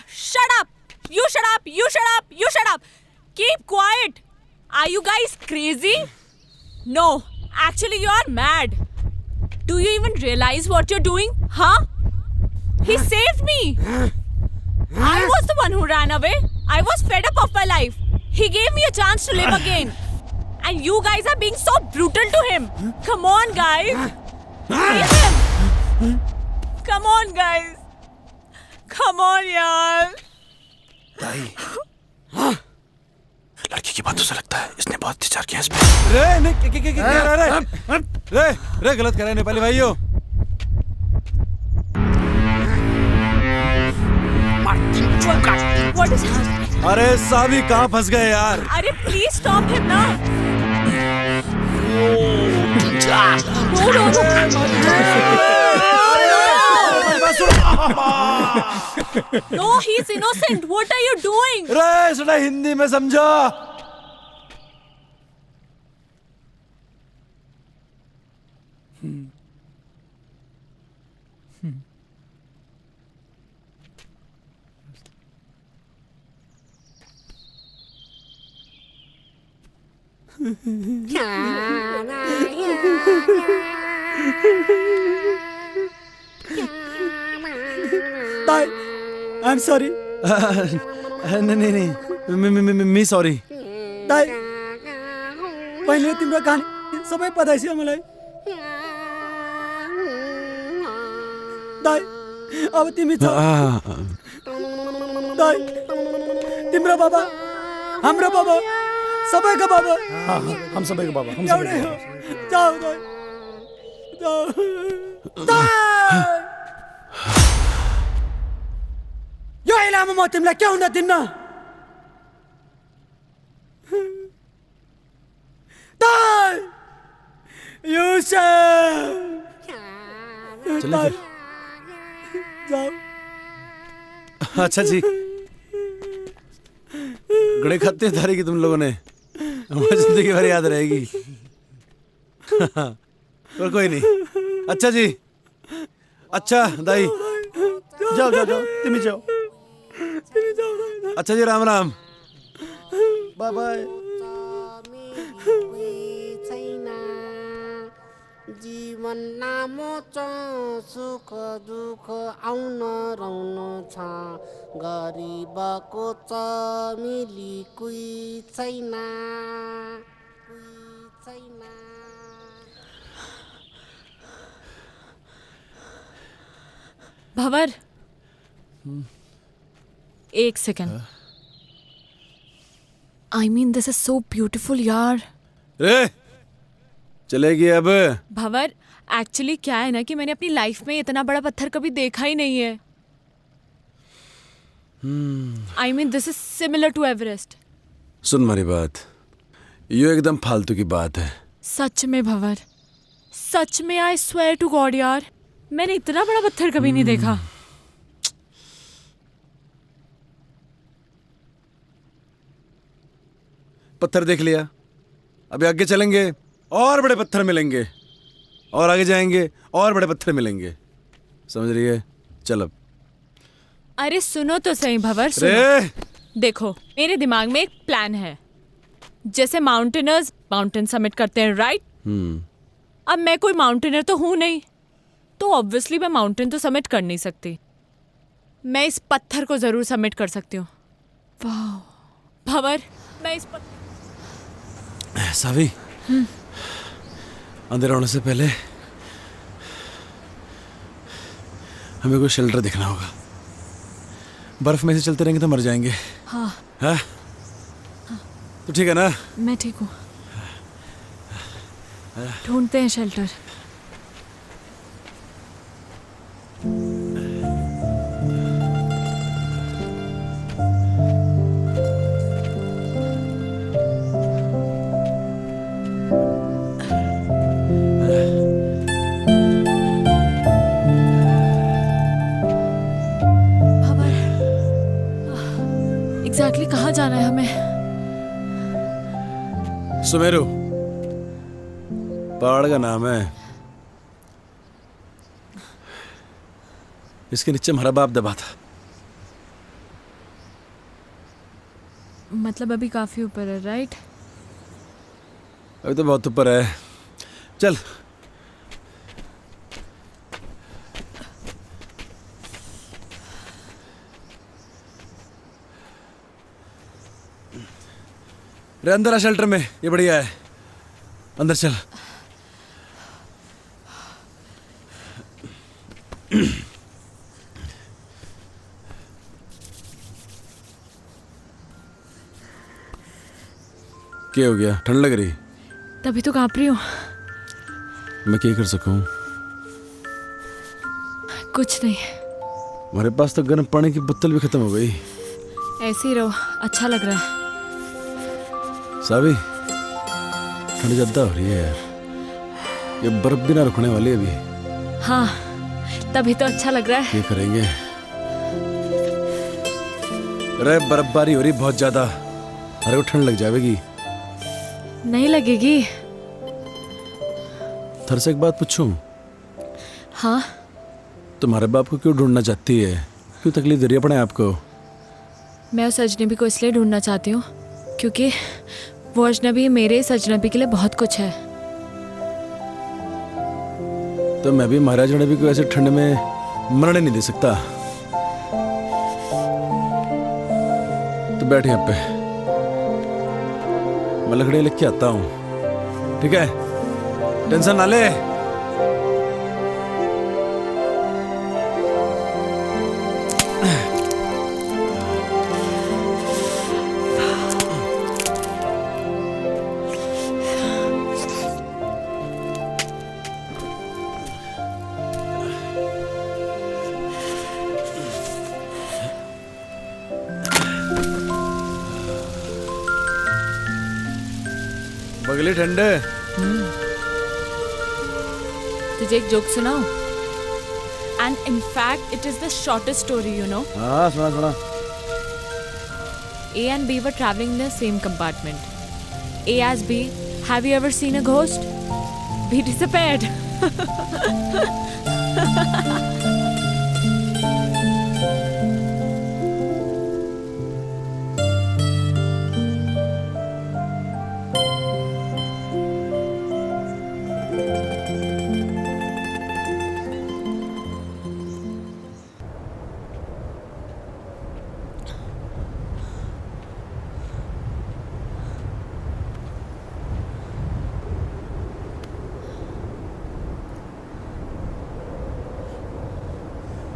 shut up, you shut up, you shut up, you shut up, keep quiet. Are you guys crazy? No, actually you are mad. Do you even realize what you're doing? Huh? He saved me. I was the one who ran away. I was fed up of my life. He gave me a chance to live again. And you guys are being so brutal to him. Come on, guys. Leave him. Come on, guys. Come on, yaar. दाई, लड़की की बातों से लगता है इसने बहुत विचार किया इस पे। रे नहीं, रे गलत कर रहे हैं नेपाली भाइयों। What is happening? अरे साभी कहाँ फंस गए यार? अरे please stop him now. No, he's innocent. What are you doing? रे सुना हिंदी में समझो। ताई, I'm sorry. नहीं मी सॉरी। ताई, पहिले तिम्रो कहानी सबै पता छ मलाई। ताई, अब तिमी छ। ताई, तिम्रो बाबा, हाम्रो बाबा, सबैको बाबा। हम सबैको बाबा, हम एउटै हो। जाऊ ताई, जाऊ। ताई! यो इलामा म तिमीलाई के हुन दिन्न। ताई! युसुफ! चलो फिर। जाऊ। अच्छा जी, गड़े खाते धारी की तुम लोगों ने, हमारी जिंदगी भर याद रहेगी। पर कोई नहीं। अच्छा जी, अच्छा दाई, जाओ जाओ जाओ, तिमी जाओ। अच्छा जी, राम राम। Bye bye. जीवन लामो छ, सुख दुःख आउन रहन छ, गरिबको छ मिली कोही छैन, कोही छैन। भंवर, एक second. I mean, this is so beautiful, यार। रे चलेगी अब। भंवर, एक्चुअली क्या है ना कि मैंने अपनी लाइफ में इतना बड़ा पत्थर कभी देखा ही नहीं है। I mean, this is similar to Everest. सुन हमारी बात, ये एकदम फालतू की बात है। सच में भंवर, सच में आई स्वेयर टू गॉड यार, मैंने इतना बड़ा पत्थर कभी नहीं देखा। पत्थर देख लिया, अभी आगे चलेंगे और बड़े पत्थर मिलेंगे, और आगे जाएंगे और बड़े पत्थर मिलेंगे, समझ रही है? चल अब। अरे सुनो तो सही भंवर, सुनो। रे देखो, मेरे दिमाग में एक प्लान है। जैसे माउंटेनर्स माउंटेन समिट करते हैं, राइट? अब मैं कोई माउंटेनर तो हूं नहीं, तो ऑब्वियसली मैं माउंटेन तो समिट कर नहीं सकती। मैं इस पत्थर को जरूर समिट कर सकती हूँ। वाह भंवर, मैं इस सावी, अंधेरा होने से पहले हमें कोई शेल्टर देखना होगा। बर्फ में से चलते रहेंगे तो मर जाएंगे। हाँ हाँ? तो ठीक है ना? मैं ठीक हूँ। ढूंढते हैं शेल्टर। एग्जैक्टली कहाँ जाना है हमें? सुमेरु पहाड़ का नाम है। इसके नीचे हमारा बाप दबा था। मतलब अभी काफी ऊपर है, राइट? अभी तो बहुत ऊपर है। चल रे अंदर आ शेल्टर में, ये बढ़िया है। अंदर चल। क्या हो गया? ठंड लग रही? तभी तो कांप रही हूँ। मैं क्या कर सकूं? कुछ नहीं, हमारे पास तो गर्म पानी की बोतल भी खत्म हो गई। ऐसे ही रहो, अच्छा लग रहा है। सावी, ठंड ज्यादा हो रही है यार। ये बर्फ भी ना रुकने वाली है अभी। हाँ, तभी तो अच्छा लग रहा है। क्या करेंगे? अरे बर्फबारी हो रही बहुत ज्यादा, अरे वो ठंड लग जाएगी। नहीं लगेगी। थर से एक बात पूछूं? हाँ? तुम्हारे बाप को क्यों ढूंढना चाहती है? क्यों तकलीफ दे रही है अपने आप को? मैं उस अजनबी को इसलिए ढूंढना चाहती हूँ क्योंकि वो अजनबी मेरे इस अजनबी के लिए बहुत कुछ है। तो मैं भी महाराज अजनबी को ऐसे ठंड में मरने नहीं दे सकता। तो बैठ यहाँ पे, मैं लकड़ी लेके आता हूँ, ठीक है? टेंशन ना ले। बगली ठंडे। तुझे एक जोक सुनाऊं? And in fact it is the shortest story, you know. हाँ सुना सुना। A and B were traveling in the same compartment. A asked B, "Have you ever seen a ghost?" B disappeared.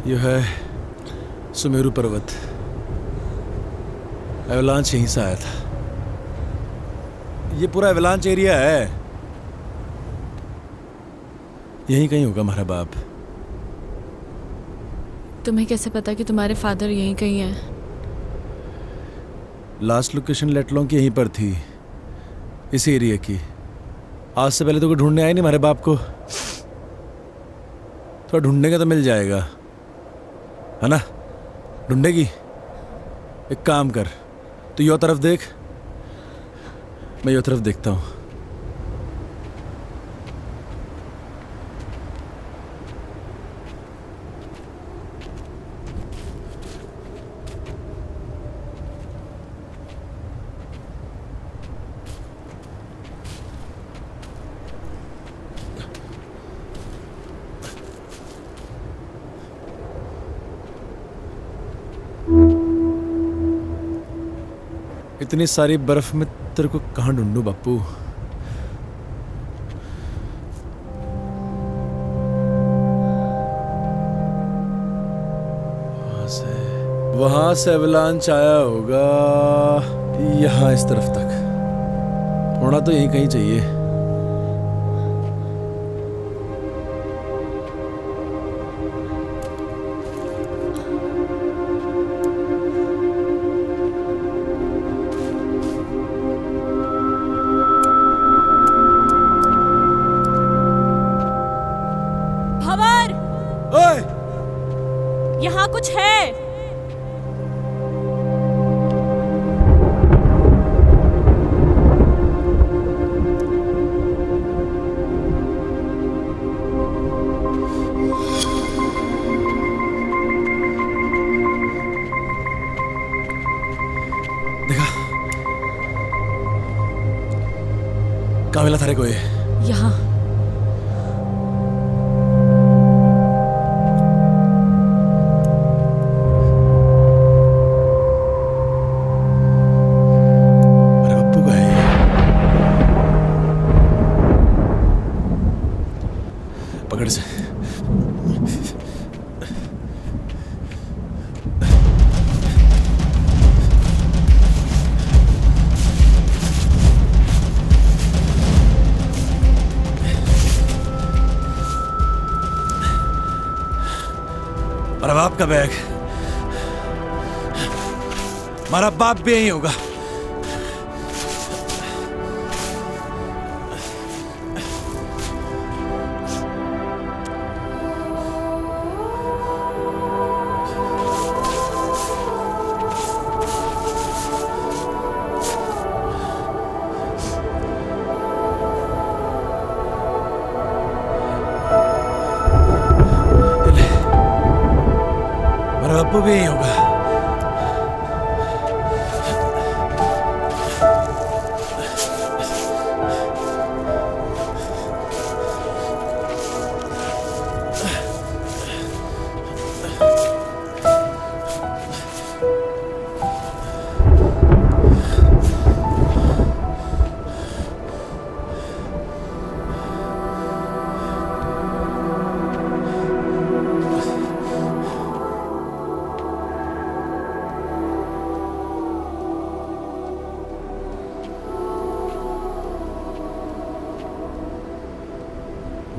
यह है सुमेरु पर्वत। एवलांच यहीं से आया था। ये पूरा एवलांच एरिया है। यहीं कहीं होगा हमारा बाप। तुम्हें कैसे पता कि तुम्हारे फादर यहीं कहीं हैं? लास्ट लोकेशन लेटलों की यहीं पर थी, इस एरिया की। आज से पहले तो कोई ढूंढने आया नहीं हमारे बाप को। थोड़ा ढूंढने का तो मिल जाएगा, है ना? ढूंढेगी? एक काम कर, तू यो तरफ देख, मैं यो तरफ देखता हूँ। इतनी सारी बर्फ में तेरे को कहाँ ढूंढूं बापू? वहां से एवलांच आया होगा यहाँ इस तरफ तक। होना तो यहीं कहीं चाहिए। भंवर, ओए! यहाँ कुछ है। देखा कहाँ मिला थारे को ये? यहाँ अरे पप्पू का है ये। पकड़ से। मेरा बाप का बैग। हमारा बाप भी यही होगा। मेरा बापू भी यही होगा।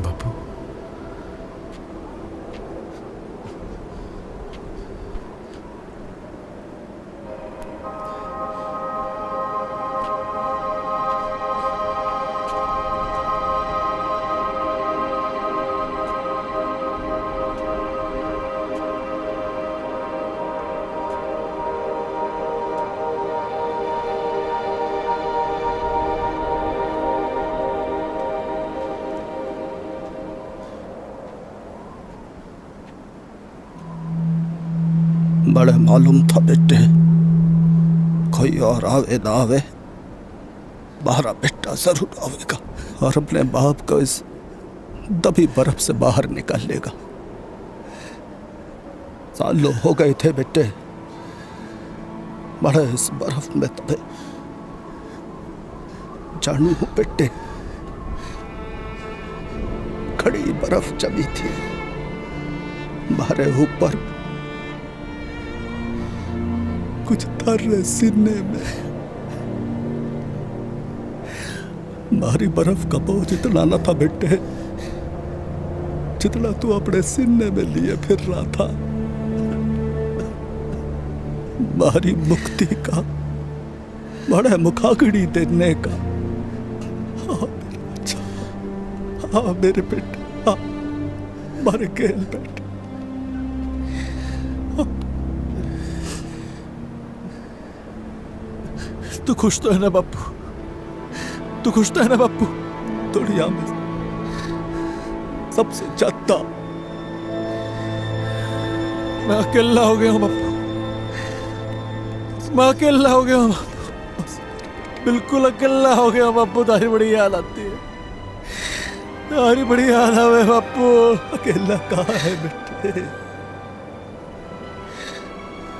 बापू बड़े मालूम था बेटे, कोई और आवे ना आवे, बाहर बेटा जरूर आवेगा और अपने बाप को इस दबी बर्फ से बाहर निकाल लेगा। सालों हो गए थे बेटे बड़े इस बर्फ में तबे। जानू हूं बेटे, खड़ी बर्फ जमी थी हमारे ऊपर, कुछ तर सीने में। मारी बर्फ का बोझ इतना न था बेटे जितना तू अपने सीने में लिए फिर रहा था। मारी मुक्ति का बड़े मुखागड़ी देने का। हाँ मेरे बच्चा, हाँ मेरे बेटे, हाँ मारे खेल बेटे। तू खुश तो है ना बापू? तू खुश तो है ना बापू? दुनिया में सबसे ज्यादा मैं अकेला हो गया हूँ बापू, मैं अकेला हो गया हूँ, बिल्कुल अकेला हो गया हूँ बापू। तारी बड़ी याद आती है, तारी बड़ी याद आवे बापू। अकेला कहाँ है बेटे,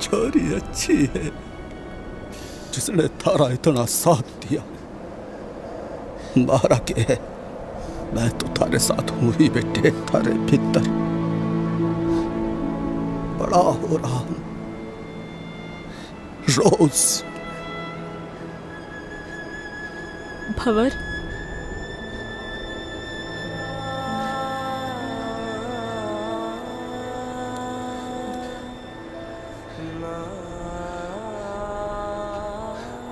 छोरी अच्छी है जिसने थारा इतना साथ दिया। मारा के है, मैं तो थारे साथ हूं ही बेटे, थारे भीतर बड़ा हो रहा हूं, रोज। भंवर,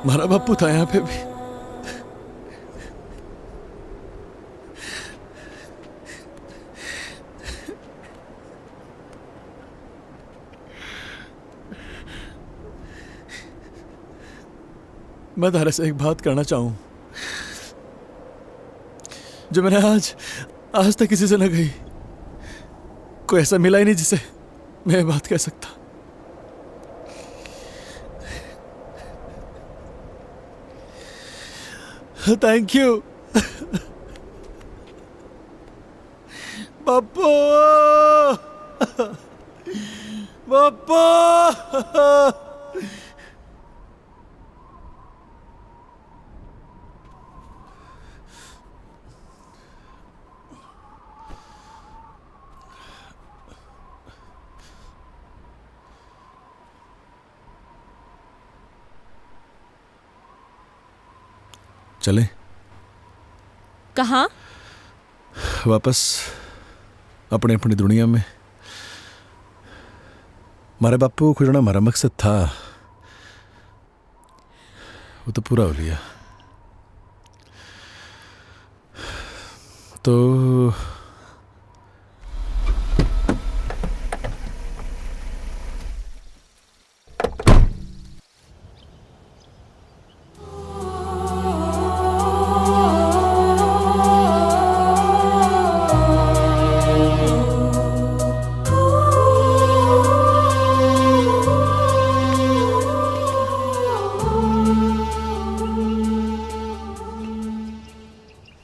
हमारा बापू था यहाँ पे भी। मैं तारे से एक बात करना चाहूं जो मैंने आज तक किसी से न कही। कोई ऐसा मिला ही नहीं जिसे मैं ये बात कह सकता। थैंक यू बापू। बापू चले कहाँ? वापस अपने अपनी दुनिया में। हमारे बापू को खुजना हमारा मकसद था, वो तो पूरा हो लिया। तो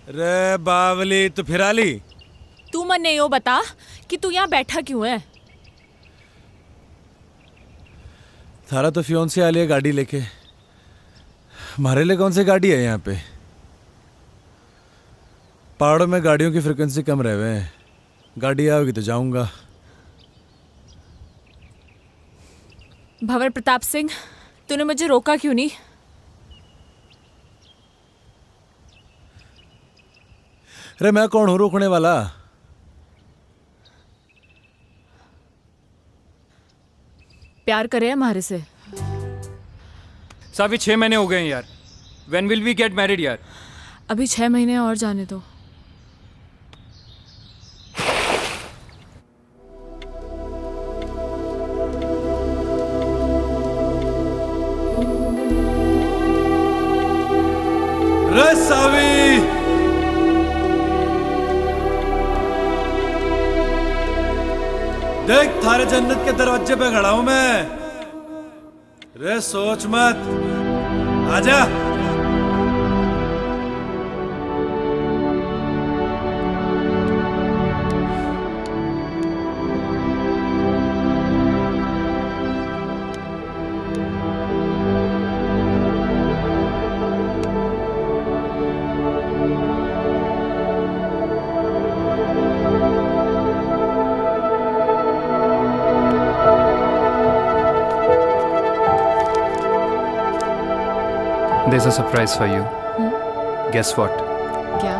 रे बावली तो फिर आली। तू मन्ने यो बता कि तू यहाँ बैठा क्यों है? थारा तो फियोन से आली है गाड़ी लेके। हमारे लिए कौन सी गाड़ी है यहाँ पे? पहाड़ों में गाड़ियों की फ्रिक्वेंसी कम रहे हुए हैं। गाड़ी आओगी तो जाऊंगा। भंवर प्रताप सिंह, तूने मुझे रोका क्यों नहीं? अरे मैं कौन हूँ रोकने वाला? प्यार करे हमारे से? सावी 6 महीने हो गए हैं यार। When will we get married यार? अभी 6 महीने और जाने दो। रे सावी, देख थारे जन्नत के दरवाजे पे खड़ा हूं मैं। रे सोच मत, आजा। There's a surprise for you. Guess what? क्या?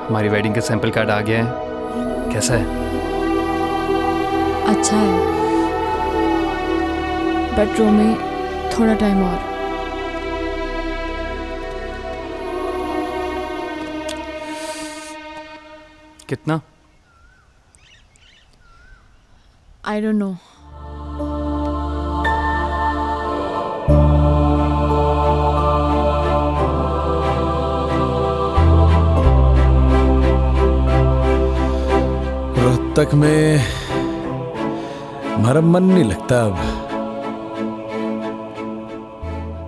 हमारी वेडिंग का सैंपल कार्ड आ गया है। कैसा है? अच्छा है, बट रोमी थोड़ा टाइम और। कितना? I don't know. रोहतक में हमारा मन नहीं लगता अब।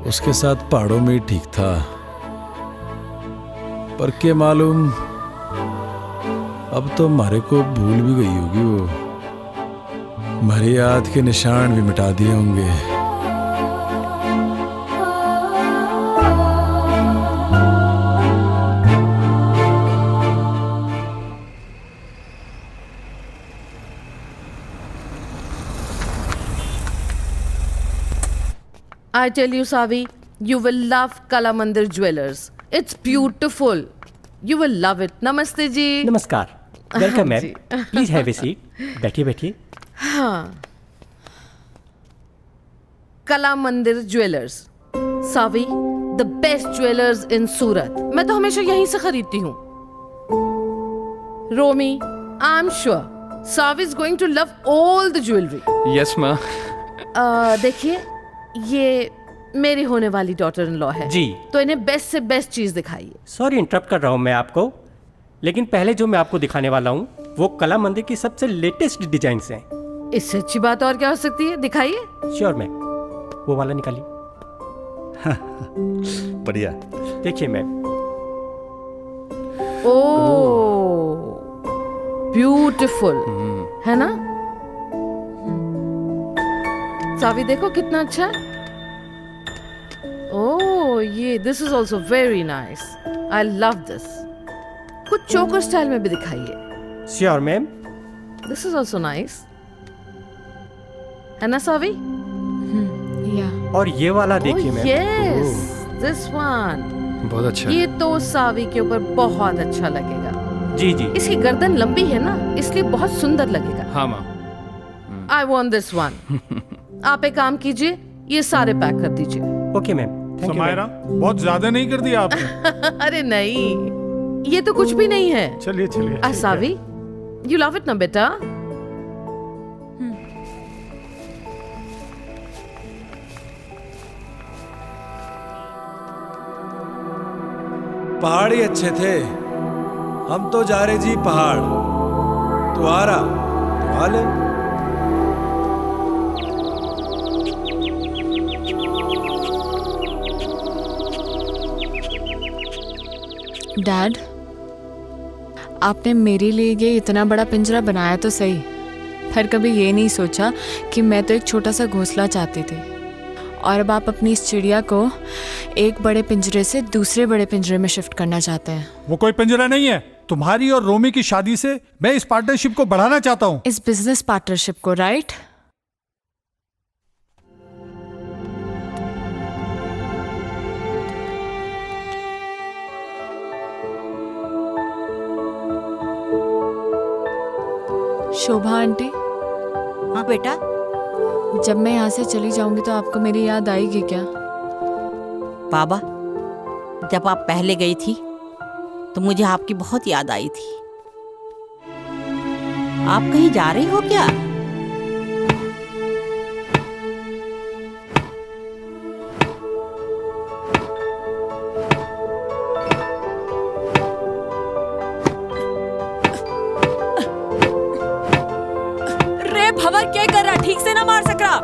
उसके साथ पहाड़ों में ही ठीक था, पर के मालूम अब तो हमारे को भूल भी गई होगी वो। हमारी याद के निशान भी मिटा दिए होंगे। I tell you, Savi, you will love Kala Mandir Jewelers. It's beautiful. You will love it. Namaste ji. नमस्कार, वेलकम मैम, जी। Please have a seat. बैठिए बैठिए। हाँ। Kala Mandir jewellers, Saavi, the best jewellers in Surat. मैं तो हमेशा यहीं से खरीदती हूँ। Romi, I am sure Saavi is going to love all the jewellery. Yes माँ। देखिए, ये मेरी होने वाली डॉटर इन लॉ है जी। तो इन्हें बेस्ट से बेस्ट चीज दिखाइए। सॉरी इंटरप्ट कर रहा हूँ मैं आपको, लेकिन पहले जो मैं आपको दिखाने वाला हूँ वो कला मंदिर की सबसे लेटेस्ट डिजाइन हैं। इससे अच्छी बात और क्या हो सकती है? दिखाइए। श्योर मैम, वो वाला निकालिए। बढ़िया। देखिए मैम, ओह ब्यूटीफुल, है ना? सावी देखो कितना अच्छा है। ओह ये this is also very nice, I love this. कुछ चोकर स्टाइल में भी दिखाइए। Sure ma'am. This is also nice, है ना सावी? या और ये वाला देखिए मैम। यस, दिस वन बहुत अच्छा। ये तो सावी के ऊपर बहुत अच्छा लगेगा। जी जी। इसकी गर्दन लंबी है ना, इसलिए बहुत सुंदर लगेगा। हाँ माँ। I want this one. आप एक काम कीजिए, ये सारे पैक कर दीजिए। Okay ma'am, thank you. Samaira, बहुत ज्यादा नहीं कर दिया आपने? अरे नहीं, ये तो कुछ भी नहीं है। चलिए चलिए। सावी, यू लव इट ना बेटा? पहाड़ ही अच्छे थे, हम तो जा रहे जी पहाड़। तू आ रहा तो आ ले। डैड, आपने मेरे लिए ये इतना बड़ा पिंजरा बनाया तो सही, पर कभी ये नहीं सोचा कि मैं तो एक छोटा सा घोंसला चाहती थी, और अब आप अपनी इस चिड़िया को एक बड़े पिंजरे से दूसरे बड़े पिंजरे में शिफ्ट करना चाहते हैं। वो कोई पिंजरा नहीं है। तुम्हारी और रोमी की शादी से मैं इस पार्टनरशिप को बढ़ाना चाहता हूँ। इस बिजनेस पार्टनरशिप को, राइट? शोभा आंटी। हाँ बेटा। जब मैं यहाँ से चली जाऊंगी तो आपको मेरी याद आएगी क्या? बाबा, जब आप पहले गई थी तो मुझे आपकी बहुत याद आई थी। आप कहीं जा रही हो क्या? रे भंवर, क्या कर रहा? ठीक से ना मार सक रहा।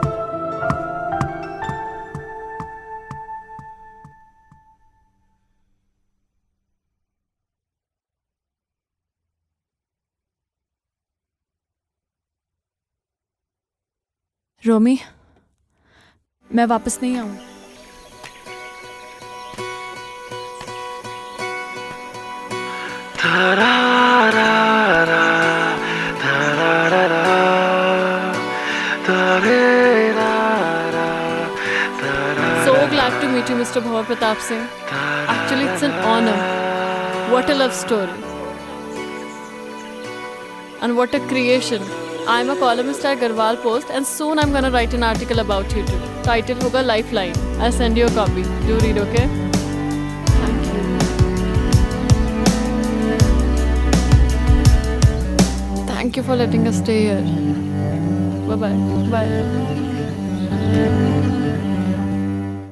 रोमी, मैं वापस नहीं आऊं। So glad to meet you, Mr. Bhavar Pratap Singh. Actually, it's an honor. What a love story. And what a creation. I'm a columnist at Garhwal Post and soon I'm gonna write an article about you too. Title hoga Lifeline. I'll send you a copy. Do read, okay? Thank you. Thank you for letting us stay here. Bye-bye. Bye.